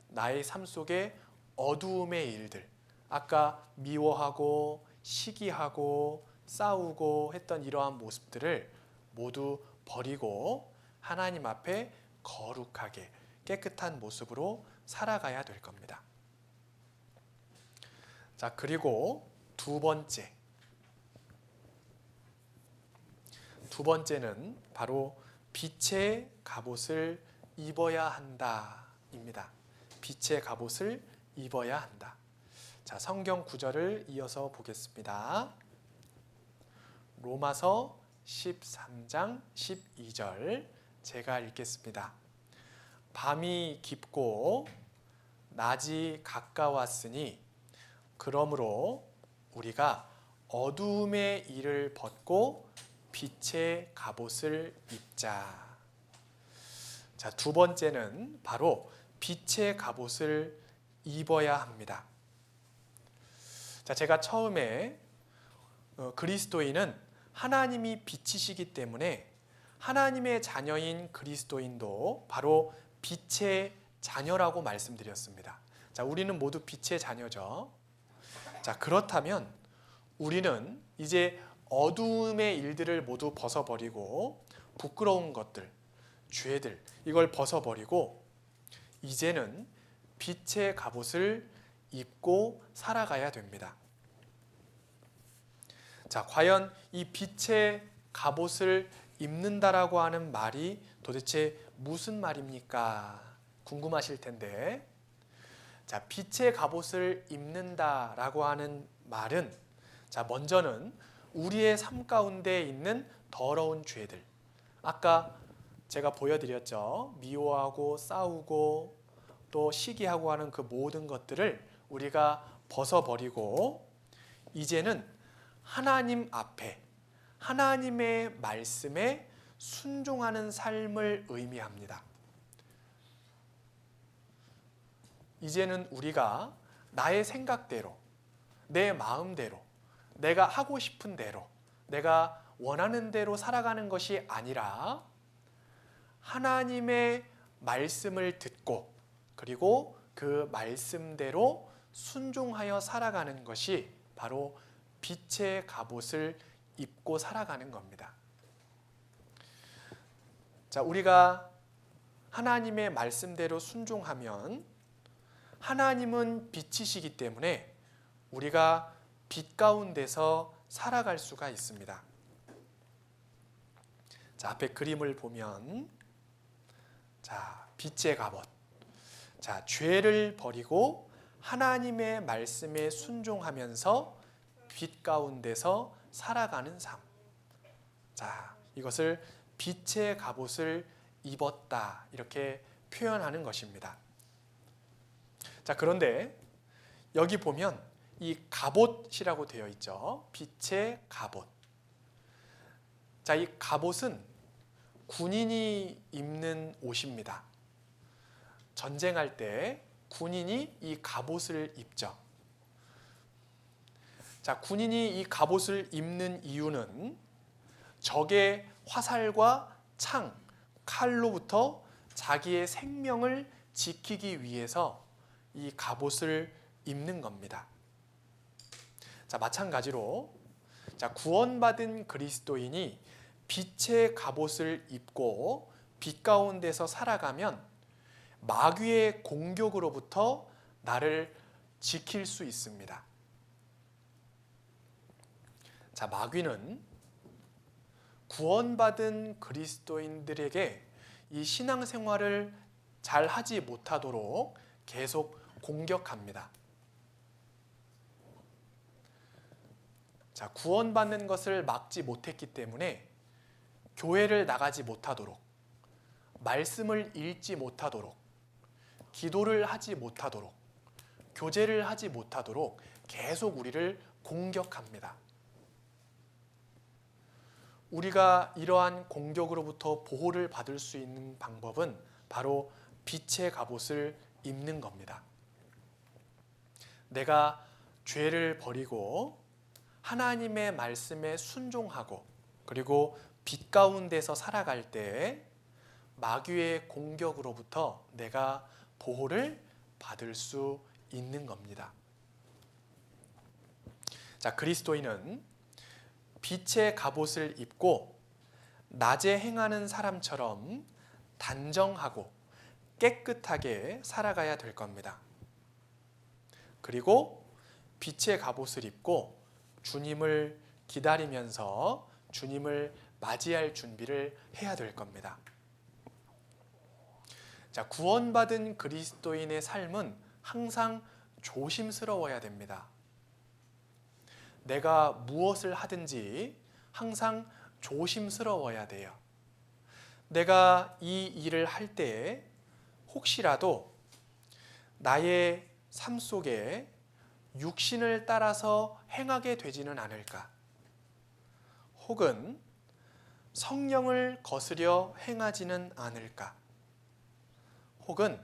나의 삶 속에 어두움의 일들, 아까 미워하고 시기하고 싸우고 했던 이러한 모습들을 모두 버리고 하나님 앞에 거룩하게 깨끗한 모습으로 살아가야 될 겁니다. 자, 그리고 두 번째는 바로 빛의 갑옷을 입어야 한다입니다. 빛의 갑옷을 입어야 한다. 자, 성경 구절을 이어서 보겠습니다. 로마서 13장 12절 제가 읽겠습니다. 밤이 깊고 낮이 가까웠으니 그러므로 우리가 어두움의 일을 벗고 빛의 갑옷을 입자. 자, 두 번째는 바로 빛의 갑옷을 입어야 합니다. 자, 제가 처음에 그리스도인은 하나님이 빛이시기 때문에 하나님의 자녀인 그리스도인도 바로 빛의 자녀라고 말씀드렸습니다. 자, 우리는 모두 빛의 자녀죠. 자, 그렇다면 우리는 이제 어두움의 일들을 모두 벗어버리고 부끄러운 것들, 죄들 이걸 벗어버리고 이제는 빛의 갑옷을 입고 살아가야 됩니다. 자, 과연 이 빛의 갑옷을 입는다라고 하는 말이 도대체 무슨 말입니까? 궁금하실 텐데, 자, 빛의 갑옷을 입는다라고 하는 말은, 자, 먼저는 우리의 삶 가운데 있는 더러운 죄들, 아까 제가 보여드렸죠. 미워하고 싸우고 또 시기하고 하는 그 모든 것들을 우리가 벗어버리고 이제는 하나님 앞에 하나님의 말씀에 순종하는 삶을 의미합니다. 이제는 우리가 나의 생각대로, 내 마음대로, 내가 하고 싶은 대로, 내가 원하는 대로 살아가는 것이 아니라 하나님의 말씀을 듣고 그리고 그 말씀대로 순종하여 살아가는 것이 바로 빛의 갑옷을 입고 살아가는 겁니다. 자, 우리가 하나님의 말씀대로 순종하면 하나님은 빛이시기 때문에 우리가 빛 가운데서 살아갈 수가 있습니다. 자, 앞에 그림을 보면 자, 빛의 갑옷. 자, 죄를 버리고 하나님의 말씀에 순종하면서 빛 가운데서 살아가는 삶. 자, 이것을 빛의 갑옷을 입었다 이렇게 표현하는 것입니다. 자, 그런데 여기 보면 이 갑옷이라고 되어 있죠. 빛의 갑옷. 자, 이 갑옷은 군인이 입는 옷입니다. 전쟁할 때 군인이 이 갑옷을 입죠. 자, 군인이 이 갑옷을 입는 이유는 적의 화살과 창, 칼로부터 자기의 생명을 지키기 위해서 이 갑옷을 입는 겁니다. 자, 마찬가지로 자, 구원받은 그리스도인이 빛의 갑옷을 입고 빛 가운데서 살아가면 마귀의 공격으로부터 나를 지킬 수 있습니다. 자, 마귀는 구원받은 그리스도인들에게 이 신앙생활을 잘 하지 못하도록 계속 공격합니다. 자, 구원받는 것을 막지 못했기 때문에 교회를 나가지 못하도록, 말씀을 읽지 못하도록, 기도를 하지 못하도록, 교제를 하지 못하도록 계속 우리를 공격합니다. 우리가 이러한 공격으로부터 보호를 받을 수 있는 방법은 바로 빛의 갑옷을 입는 겁니다. 내가 죄를 버리고 하나님의 말씀에 순종하고 그리고 빛 가운데서 살아갈 때 마귀의 공격으로부터 내가 보호를 받을 수 있는 겁니다. 자, 그리스도인은 빛의 갑옷을 입고 낮에 행하는 사람처럼 단정하고 깨끗하게 살아가야 될 겁니다. 그리고 빛의 갑옷을 입고 주님을 기다리면서 주님을 맞이할 준비를 해야 될 겁니다. 자, 구원받은 그리스도인의 삶은 항상 조심스러워야 됩니다. 내가 무엇을 하든지 항상 조심스러워야 돼요. 내가 이 일을 할 때 혹시라도 나의 삶 속에 육신을 따라서 행하게 되지는 않을까? 혹은 성령을 거스려 행하지는 않을까? 혹은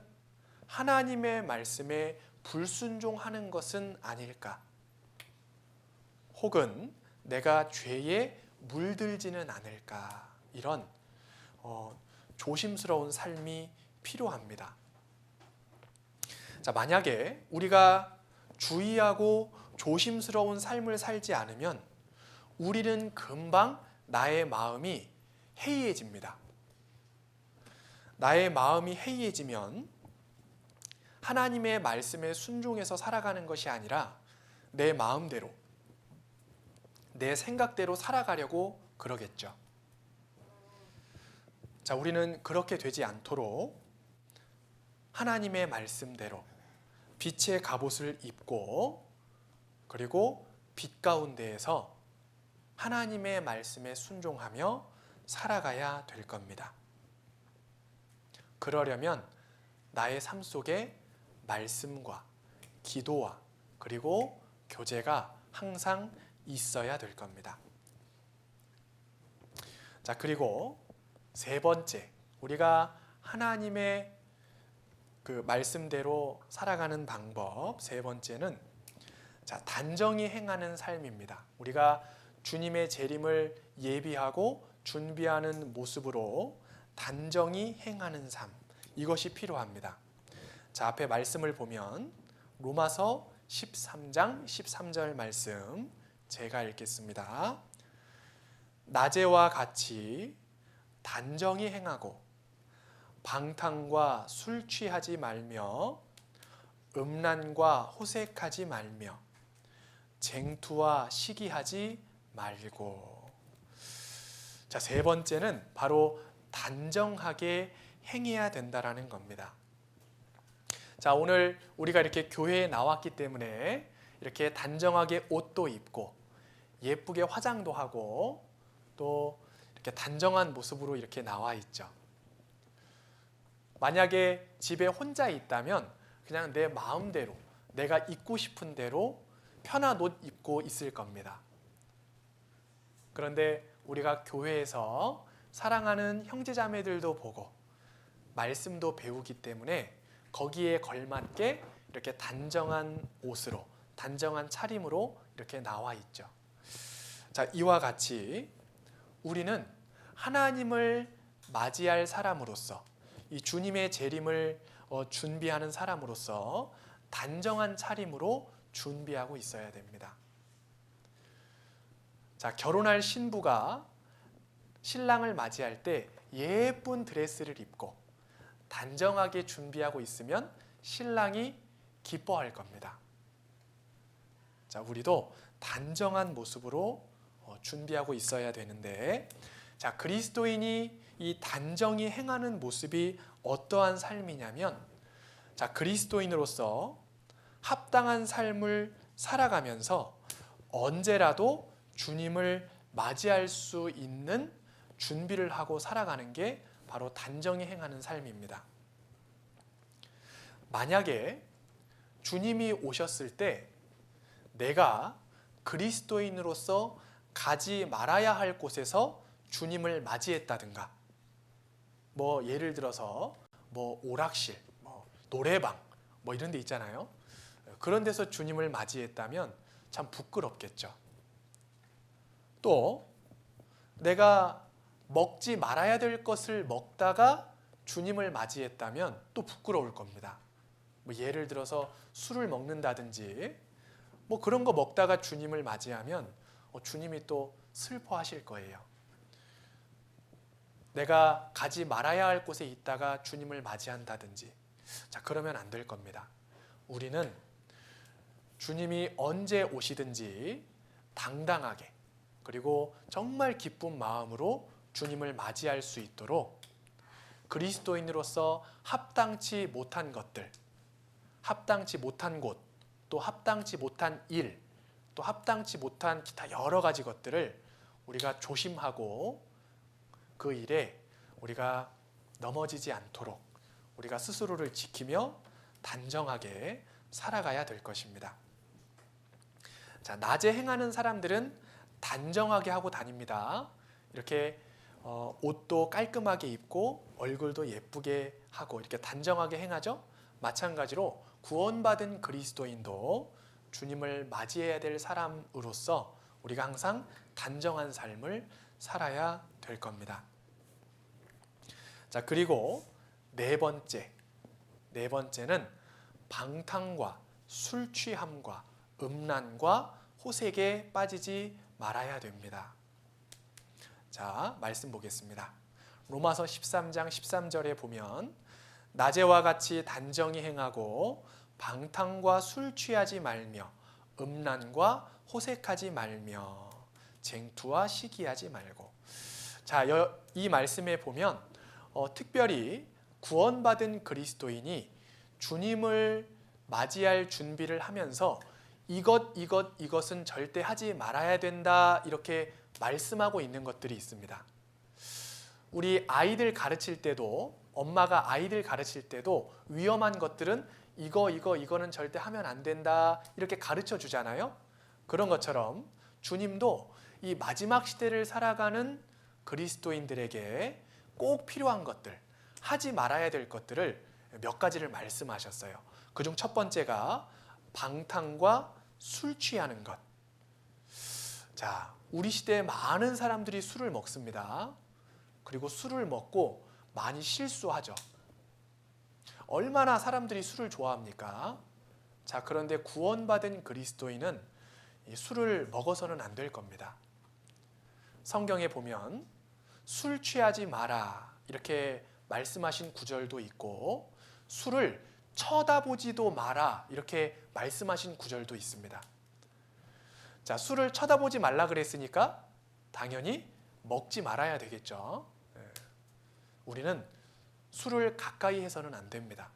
하나님의 말씀에 불순종하는 것은 아닐까? 혹은 내가 죄에 물들지는 않을까? 이런 조심스러운 삶이 필요합니다. 자, 만약에 우리가 주의하고 조심스러운 삶을 살지 않으면 우리는 금방 나의 마음이 해이해집니다. 나의 마음이 해이해지면 하나님의 말씀에 순종해서 살아가는 것이 아니라 내 마음대로, 내 생각대로 살아가려고 그러겠죠. 자, 우리는 그렇게 되지 않도록 하나님의 말씀대로 빛의 갑옷을 입고 그리고 빛 가운데에서 하나님의 말씀에 순종하며 살아가야 될 겁니다. 그러려면 나의 삶 속에 말씀과 기도와 그리고 교제가 항상 있어야 될 겁니다. 자, 그리고 세 번째, 우리가 하나님의 그 말씀대로 살아가는 방법, 세 번째는 자, 단정히 행하는 삶입니다. 우리가 주님의 재림을 예비하고 준비하는 모습으로 단정히 행하는 삶, 이것이 필요합니다. 자, 앞에 말씀을 보면 로마서 13장 13절 말씀 제가 읽겠습니다. 낮에와 같이 단정히 행하고 방탕과 술 취하지 말며 음란과 호색하지 말며 쟁투와 시기하지 말고. 자, 세 번째는 바로 단정하게 행해야 된다라는 겁니다. 자, 오늘 우리가 이렇게 교회에 나왔기 때문에 이렇게 단정하게 옷도 입고 예쁘게 화장도 하고 또 이렇게 단정한 모습으로 이렇게 나와 있죠. 만약에 집에 혼자 있다면 그냥 내 마음대로 내가 입고 싶은 대로 편한 옷 입고 있을 겁니다. 그런데 우리가 교회에서 사랑하는 형제자매들도 보고 말씀도 배우기 때문에 거기에 걸맞게 이렇게 단정한 옷으로, 단정한 차림으로 이렇게 나와 있죠. 자, 이와 같이 우리는 하나님을 맞이할 사람으로서, 이 주님의 재림을 준비하는 사람으로서 단정한 차림으로 준비하고 있어야 됩니다. 자, 결혼할 신부가 신랑을 맞이할 때 예쁜 드레스를 입고 단정하게 준비하고 있으면 신랑이 기뻐할 겁니다. 자, 우리도 단정한 모습으로 준비하고 있어야 되는데, 자, 그리스도인이 이 단정히 행하는 모습이 어떠한 삶이냐면, 자, 그리스도인으로서 합당한 삶을 살아가면서 언제라도 주님을 맞이할 수 있는 준비를 하고 살아가는 게 바로 단정히 행하는 삶입니다. 만약에 주님이 오셨을 때 내가 그리스도인으로서 가지 말아야 할 곳에서 주님을 맞이했다든가, 뭐 예를 들어서 뭐 오락실, 뭐 노래방, 뭐 이런 데 있잖아요. 그런 데서 주님을 맞이했다면 참 부끄럽겠죠. 또 내가 먹지 말아야 될 것을 먹다가 주님을 맞이했다면 또 부끄러울 겁니다. 뭐 예를 들어서 술을 먹는다든지 뭐 그런 거 먹다가 주님을 맞이하면 주님이 또 슬퍼하실 거예요. 내가 가지 말아야 할 곳에 있다가 주님을 맞이한다든지, 자, 그러면 안 될 겁니다. 우리는 주님이 언제 오시든지 당당하게, 그리고 정말 기쁜 마음으로 주님을 맞이할 수 있도록 그리스도인으로서 합당치 못한 것들, 합당치 못한 곳, 또 합당치 못한 일, 또 합당치 못한 기타 여러 가지 것들을 우리가 조심하고 그 일에 우리가 넘어지지 않도록 우리가 스스로를 지키며 단정하게 살아가야 될 것입니다. 자, 낮에 행하는 사람들은 단정하게 하고 다닙니다. 이렇게 옷도 깔끔하게 입고 얼굴도 예쁘게 하고 이렇게 단정하게 행하죠. 마찬가지로 구원받은 그리스도인도 주님을 맞이해야 될 사람으로서 우리가 항상 단정한 삶을 살아야 될 겁니다. 자, 그리고 네 번째는 방탕과 술 취함과 음란과 호색에 빠지지 말아야 됩니다. 자, 말씀 보겠습니다. 로마서 13장 13절에 보면 낮에와 같이 단정히 행하고 방탕과 술 취하지 말며 음란과 호색하지 말며 쟁투와 시기하지 말고. 자, 이 말씀에 보면 특별히 구원받은 그리스도인이 주님을 맞이할 준비를 하면서 이것은 절대 하지 말아야 된다 이렇게 말씀하고 있는 것들이 있습니다. 우리 아이들 가르칠 때도, 엄마가 아이들 가르칠 때도 위험한 것들은 이거는 절대 하면 안 된다 이렇게 가르쳐 주잖아요. 그런 것처럼 주님도 이 마지막 시대를 살아가는 그리스도인들에게 꼭 필요한 것들, 하지 말아야 될 것들을 몇 가지를 말씀하셨어요. 그중 첫 번째가 방탕과 술 취하는 것. 자, 우리 시대에 많은 사람들이 술을 먹습니다. 그리고 술을 먹고 많이 실수하죠. 얼마나 사람들이 술을 좋아합니까? 자, 그런데 구원받은 그리스도인은 이 술을 먹어서는 안 될 겁니다. 성경에 보면 술 취하지 마라 이렇게 말씀하신 구절도 있고 술을 쳐다보지도 마라 이렇게 말씀하신 구절도 있습니다. 자, 술을 쳐다보지 말라 그랬으니까 당연히 먹지 말아야 되겠죠. 우리는 술을 가까이 해서는 안 됩니다.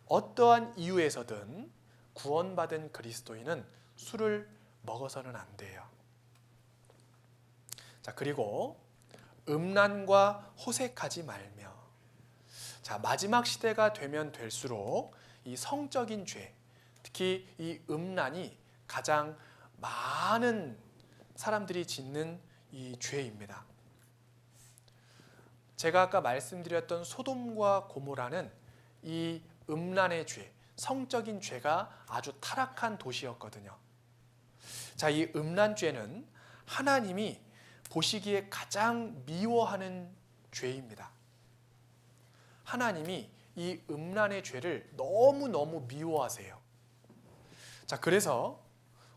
어떠한 이유에서든 구원받은 그리스도인은 술을 먹어서는 안 돼요. 자, 그리고 음란과 호색하지 말며. 자, 마지막 시대가 되면 될수록 이 성적인 죄, 특히 이 음란이 가장 많은 사람들이 짓는 이 죄입니다. 제가 아까 말씀드렸던 소돔과 고모라는 이 음란의 죄, 성적인 죄가 아주 타락한 도시였거든요. 자, 이 음란죄는 하나님이 보시기에 가장 미워하는 죄입니다. 하나님이 이 음란의 죄를 너무너무 미워하세요. 자, 그래서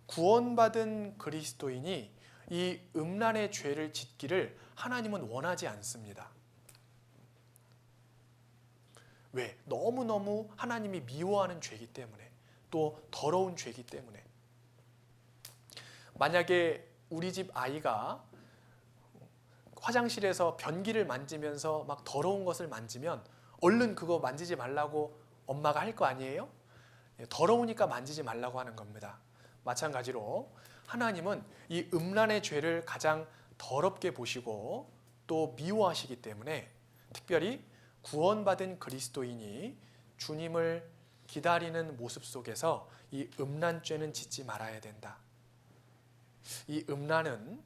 구원받은 그리스도인이 이 음란의 죄를 짓기를 하나님은 원하지 않습니다. 왜? 너무너무 하나님이 미워하는 죄이기 때문에, 또 더러운 죄이기 때문에. 만약에 우리 집 아이가 화장실에서 변기를 만지면서 막 더러운 것을 만지면 얼른 그거 만지지 말라고 엄마가 할 거 아니에요? 더러우니까 만지지 말라고 하는 겁니다. 마찬가지로 하나님은 이 음란의 죄를 가장 더럽게 보시고 또 미워하시기 때문에 특별히 구원받은 그리스도인이 주님을 기다리는 모습 속에서 이 음란죄는 짓지 말아야 된다. 이 음란은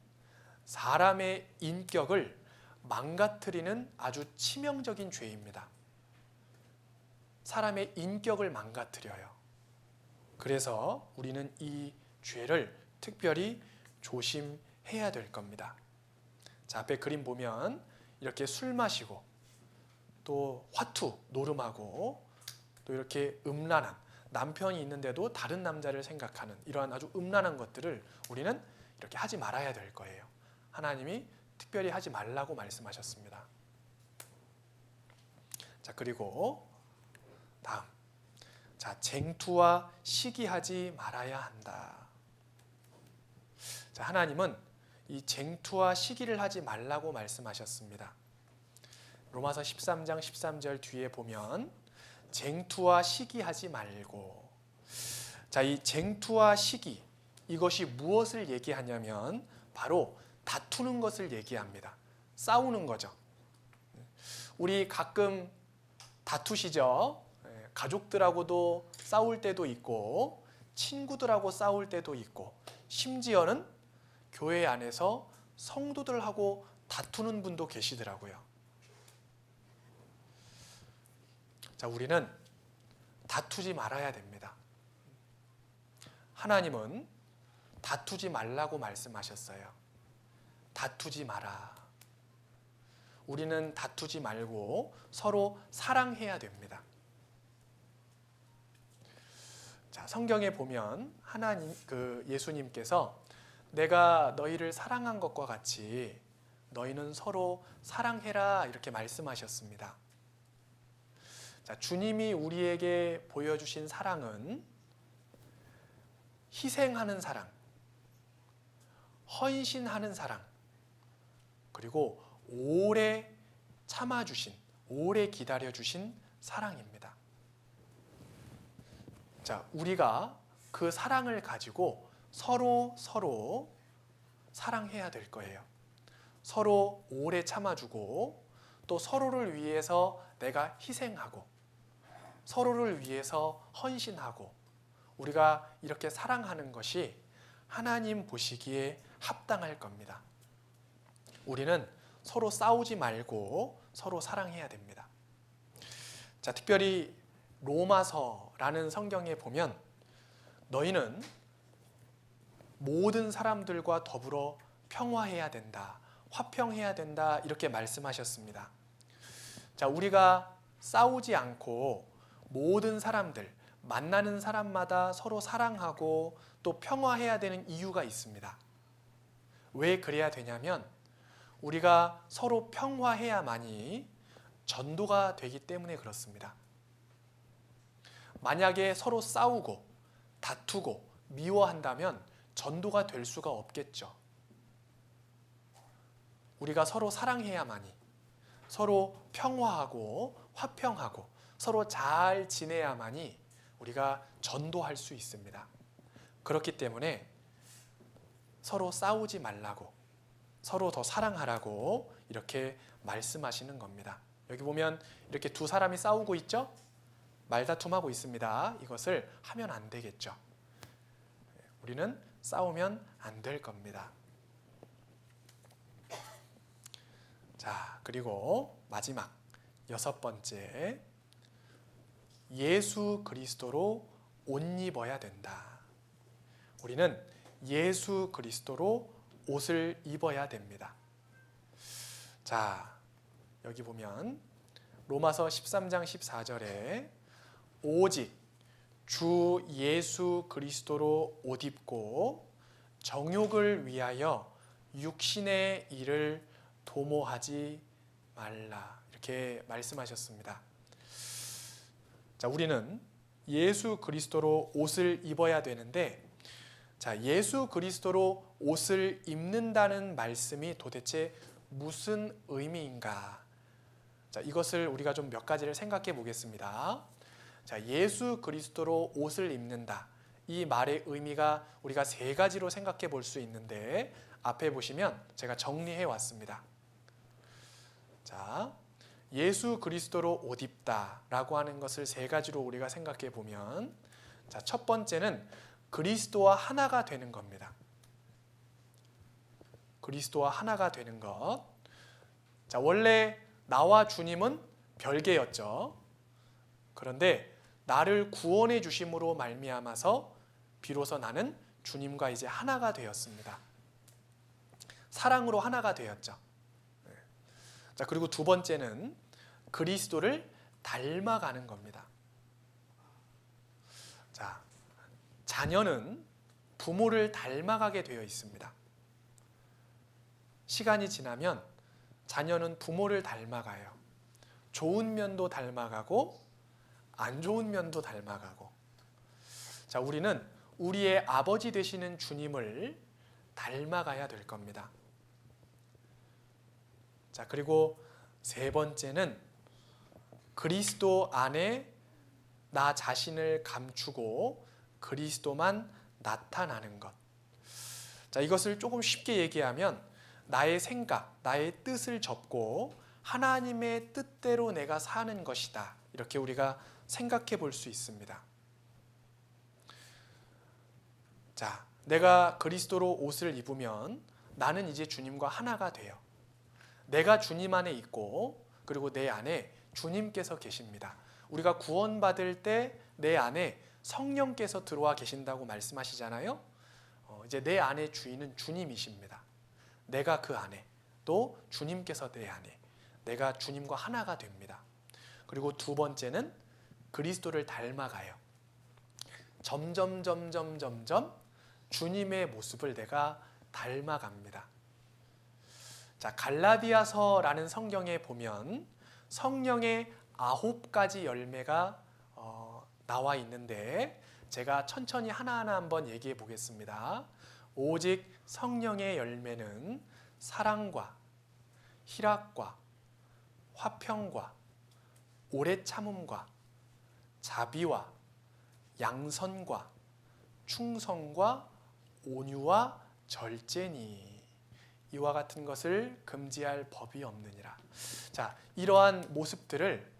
사람의 인격을 망가뜨리는 아주 치명적인 죄입니다. 사람의 인격을 망가뜨려요. 그래서 우리는 이 죄를 특별히 조심해야 될 겁니다. 자, 앞에 그림 보면 이렇게 술 마시고 또 화투, 노름하고 또 이렇게 음란한 남편이 있는데도 다른 남자를 생각하는 이러한 아주 음란한 것들을 우리는 이렇게 하지 말아야 될 거예요. 하나님이 특별히 하지 말라고 말씀하셨습니다. 자, 그리고 다음. 자, 쟁투와 시기하지 말아야 한다. 자, 하나님은 이 쟁투와 시기를 하지 말라고 말씀하셨습니다. 로마서 13장 13절 뒤에 보면 쟁투와 시기하지 말고. 자, 이 쟁투와 시기 이것이 무엇을 얘기하냐면 바로 다투는 것을 얘기합니다. 싸우는 거죠. 우리 가끔 다투시죠? 가족들하고도 싸울 때도 있고 친구들하고 싸울 때도 있고 심지어는 교회 안에서 성도들하고 다투는 분도 계시더라고요. 자, 우리는 다투지 말아야 됩니다. 하나님은 다투지 말라고 말씀하셨어요. 다투지 마라. 우리는 다투지 말고 서로 사랑해야 됩니다. 자, 성경에 보면 하나님 예수님께서 내가 너희를 사랑한 것과 같이 너희는 서로 사랑해라 이렇게 말씀하셨습니다. 자, 주님이 우리에게 보여주신 사랑은 희생하는 사랑, 헌신하는 사랑, 그리고 오래 참아주신, 오래 기다려주신 사랑입니다. 자, 우리가 그 사랑을 가지고 서로 사랑해야 될 거예요. 서로 오래 참아주고 또 서로를 위해서 내가 희생하고 서로를 위해서 헌신하고 우리가 이렇게 사랑하는 것이 하나님 보시기에 합당할 겁니다. 우리는 서로 싸우지 말고 서로 사랑해야 됩니다. 자, 특별히 로마서라는 성경에 보면 너희는 모든 사람들과 더불어 평화해야 된다, 화평해야 된다 이렇게 말씀하셨습니다. 자, 우리가 싸우지 않고 모든 사람들, 만나는 사람마다 서로 사랑하고 또 평화해야 되는 이유가 있습니다. 왜 그래야 되냐면 우리가 서로 평화해야만이 전도가 되기 때문에 그렇습니다. 만약에 서로 싸우고 다투고 미워한다면 전도가 될 수가 없겠죠. 우리가 서로 사랑해야만이, 서로 평화하고 화평하고 서로 잘 지내야만이 우리가 전도할 수 있습니다. 그렇기 때문에 서로 싸우지 말라고, 서로 더 사랑하라고 이렇게 말씀하시는 겁니다. 여기 보면 이렇게 두 사람이 싸우고 있죠? 말다툼하고 있습니다. 이것을 하면 안 되겠죠. 우리는 싸우면 안 될 겁니다. 자, 그리고 마지막 6번째, 예수 그리스도로 옷 입어야 된다. 우리는 예수 그리스도로 옷을 입어야 됩니다. 자, 여기 보면 로마서 13장 14절에 오직 주 예수 그리스도로 옷 입고 정욕을 위하여 육신의 일을 도모하지 말라, 이렇게 말씀하셨습니다. 자, 우리는 예수 그리스도로 옷을 입어야 되는데, 자, 예수 그리스도로 옷을 입는다는 말씀이 도대체 무슨 의미인가? 자, 이것을 우리가 좀 몇 가지를 생각해 보겠습니다. 자, 예수 그리스도로 옷을 입는다. 이 말의 의미가 우리가 세 가지로 생각해 볼 수 있는데, 앞에 보시면 제가 정리해 왔습니다. 자, 예수 그리스도로 옷 입다라고 하는 것을 세 가지로 우리가 생각해 보면, 자, 첫 번째는 그리스도와 하나가 되는 겁니다. 그리스도와 하나가 되는 것. 자, 원래 나와 주님은 별개였죠. 그런데 나를 구원해 주심으로 말미암아서 비로소 나는 주님과 이제 하나가 되었습니다. 사랑으로 하나가 되었죠. 자, 그리고 두 번째는 그리스도를 닮아가는 겁니다. 자, 자녀는 부모를 닮아가게 되어 있습니다. 시간이 지나면 자녀는 부모를 닮아가요. 좋은 면도 닮아가고 안 좋은 면도 닮아가고. 자, 우리는 우리의 아버지 되시는 주님을 닮아가야 될 겁니다. 자, 그리고 세 번째는 그리스도 안에 나 자신을 감추고 그리스도만 나타나는 것. 자, 이것을 조금 쉽게 얘기하면 나의 생각, 나의 뜻을 접고 하나님의 뜻대로 내가 사는 것이다. 이렇게 우리가 생각해 볼 수 있습니다. 자, 내가 그리스도로 옷을 입으면 나는 이제 주님과 하나가 돼요. 내가 주님 안에 있고 그리고 내 안에 주님께서 계십니다. 우리가 구원받을 때 내 안에 성령께서 들어와 계신다고 말씀하시잖아요. 이제 내 안의 주인은 주님이십니다. 내가 그 안에, 또 주님께서 내 안에, 내가 주님과 하나가 됩니다. 그리고 두 번째는 그리스도를 닮아가요. 점점 주님의 모습을 내가 닮아갑니다. 자, 갈라디아서라는 성경에 보면 성령의 9가지 열매가 나와 있는데, 제가 천천히 하나하나 한번 얘기해 보겠습니다. 오직 성령의 열매는 사랑과 희락과 화평과 오래 참음과 자비와 양선과 충성과 온유와 절제니 이와 같은 것을 금지할 법이 없느니라. 자, 이러한 모습들을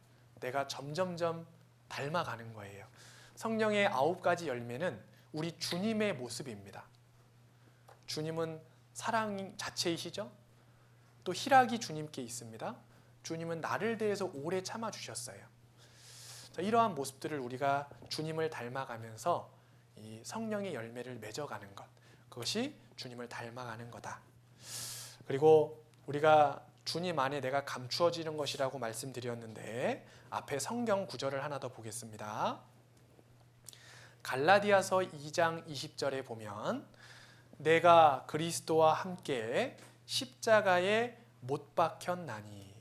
내가 점점점 닮아가는 거예요. 성령의 9가지 열매는 우리 주님의 모습입니다. 주님은 사랑 자체이시죠? 또 희락이 주님께 있습니다. 주님은 나를 대해서 오래 참아주셨어요. 자, 이러한 모습들을 우리가 주님을 닮아가면서 이 성령의 열매를 맺어가는 것, 그것이 주님을 닮아가는 거다. 그리고 우리가 주님 안에 내가 감추어지는 것이라고 말씀드렸는데, 앞에 성경 구절을 하나 더 보겠습니다. 갈라디아서 2장 20절에 보면 내가 그리스도와 함께 십자가에 못 박혔나니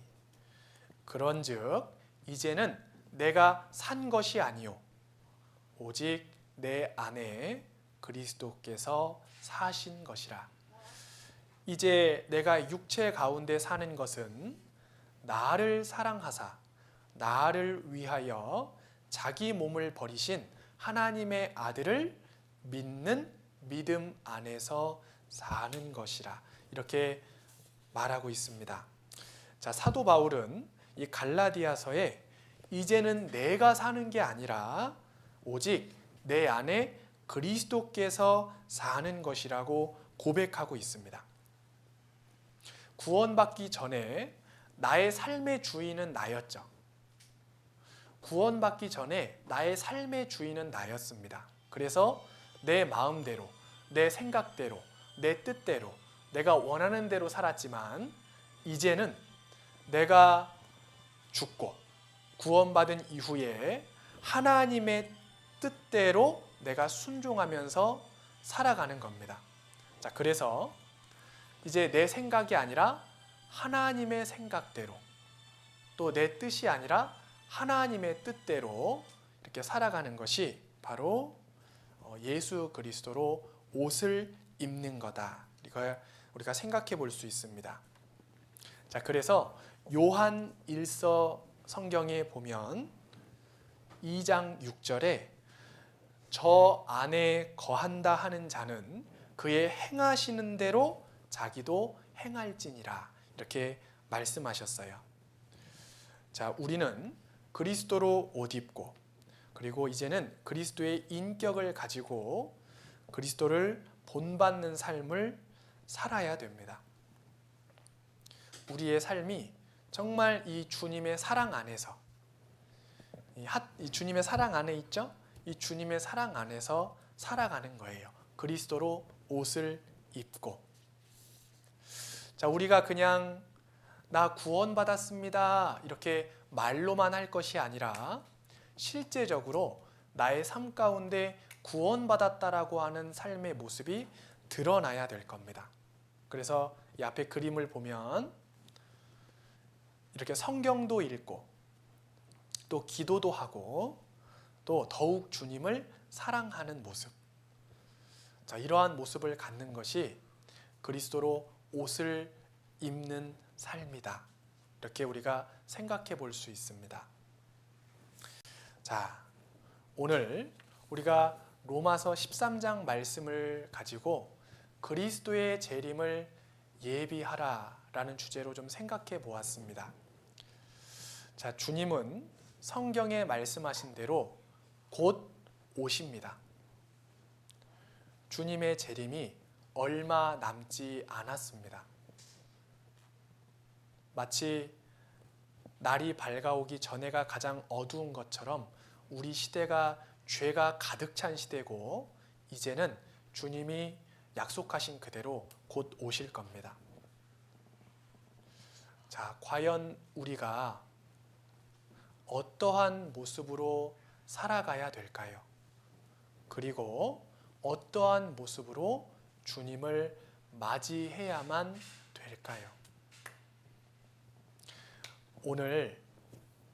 그런즉 이제는 내가 산 것이 아니요 오직 내 안에 그리스도께서 사신 것이라. 이제 내가 육체 가운데 사는 것은 나를 사랑하사 나를 위하여 자기 몸을 버리신 하나님의 아들을 믿는 믿음 안에서 사는 것이라. 이렇게 말하고 있습니다. 자, 사도 바울은 이 갈라디아서에 이제는 내가 사는 게 아니라 오직 내 안에 그리스도께서 사는 것이라고 고백하고 있습니다. 구원받기 전에 나의 삶의 주인은 나였죠. 구원받기 전에 나의 삶의 주인은 나였습니다. 그래서 내 마음대로, 내 생각대로, 내 뜻대로, 내가 원하는 대로 살았지만 이제는 내가 죽고 구원받은 이후에 하나님의 뜻대로 내가 순종하면서 살아가는 겁니다. 자, 그래서 이제 내 생각이 아니라 하나님의 생각대로, 또 내 뜻이 아니라 하나님의 뜻대로 이렇게 살아가는 것이 바로 예수 그리스도로 옷을 입는 거다. 이걸 우리가 생각해 볼 수 있습니다. 자, 그래서 요한 1서 성경에 보면 2장 6절에 저 안에 거한다 하는 자는 그의 행하시는 대로 자기도 행할지니라. 이렇게 말씀하셨어요. 자, 우리는 그리스도로 옷 입고 그리고 이제는 그리스도의 인격을 가지고 그리스도를 본받는 삶을 살아야 됩니다. 우리의 삶이 정말 이 주님의 사랑 안에서 이 주님의 사랑 안에 있죠? 이 주님의 사랑 안에서 살아가는 거예요. 그리스도로 옷을 입고. 자, 우리가 그냥 나 구원받았습니다 이렇게 말로만 할 것이 아니라 실제적으로 나의 삶 가운데 구원받았다라고 하는 삶의 모습이 드러나야 될 겁니다. 그래서 이 앞에 그림을 보면 이렇게 성경도 읽고 또 기도도 하고 또 더욱 주님을 사랑하는 모습. 자, 이러한 모습을 갖는 것이 그리스도로 옷을 입는 삶이다. 이렇게 우리가 생각해 볼 수 있습니다. 자, 오늘 우리가 로마서 13장 말씀을 가지고 그리스도의 재림을 예비하라라는 주제로 좀 생각해 보았습니다. 자, 주님은 성경에 말씀하신 대로 곧 오십니다. 주님의 재림이 얼마 남지 않았습니다. 마치 날이 밝아오기 전에가 가장 어두운 것처럼 우리 시대가 죄가 가득 찬 시대고 이제는 주님이 약속하신 그대로 곧 오실 겁니다. 자, 과연 우리가 어떠한 모습으로 살아가야 될까요? 그리고 어떠한 모습으로 주님을 맞이해야만 될까요? 오늘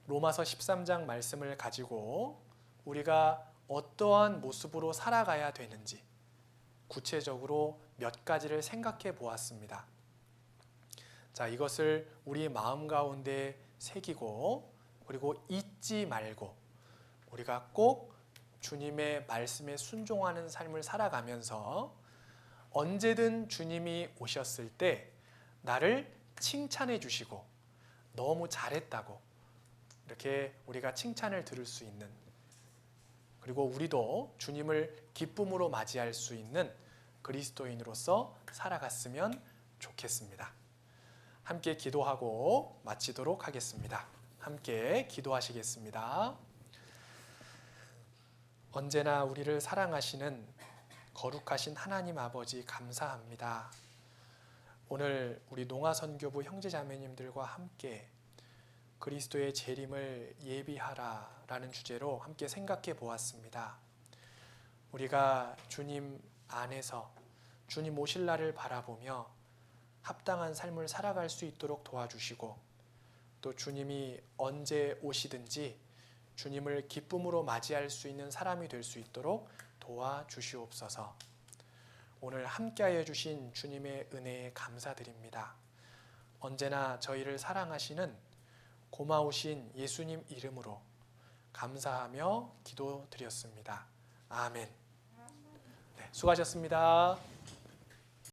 로마서 13장 말씀을 가지고 우리가 어떠한 모습으로 살아가야 되는지 구체적으로 몇 가지를 생각해 보았습니다. 자, 이것을 우리 마음 가운데 새기고 그리고 잊지 말고 우리가 꼭 주님의 말씀에 순종하는 삶을 살아가면서 언제든 주님이 오셨을 때 나를 칭찬해 주시고 너무 잘했다고 이렇게 우리가 칭찬을 들을 수 있는, 그리고 우리도 주님을 기쁨으로 맞이할 수 있는 그리스도인으로서 살아갔으면 좋겠습니다. 함께 기도하고 마치도록 하겠습니다. 함께 기도하시겠습니다. 언제나 우리를 사랑하시는 거룩하신 하나님 아버지 감사합니다. 오늘 우리 농아선교부 형제자매님들과 함께 그리스도의 재림을 예비하라 라는 주제로 함께 생각해 보았습니다. 우리가 주님 안에서 주님 오실 날을 바라보며 합당한 삶을 살아갈 수 있도록 도와주시고, 또 주님이 언제 오시든지 주님을 기쁨으로 맞이할 수 있는 사람이 될 수 있도록 도와주시옵소서. 오늘 함께하여 주신 주님의 은혜에 감사드립니다. 언제나 저희를 사랑하시는 고마우신 예수님 이름으로 감사하며 기도드렸습니다. 아멘. 네, 수고하셨습니다.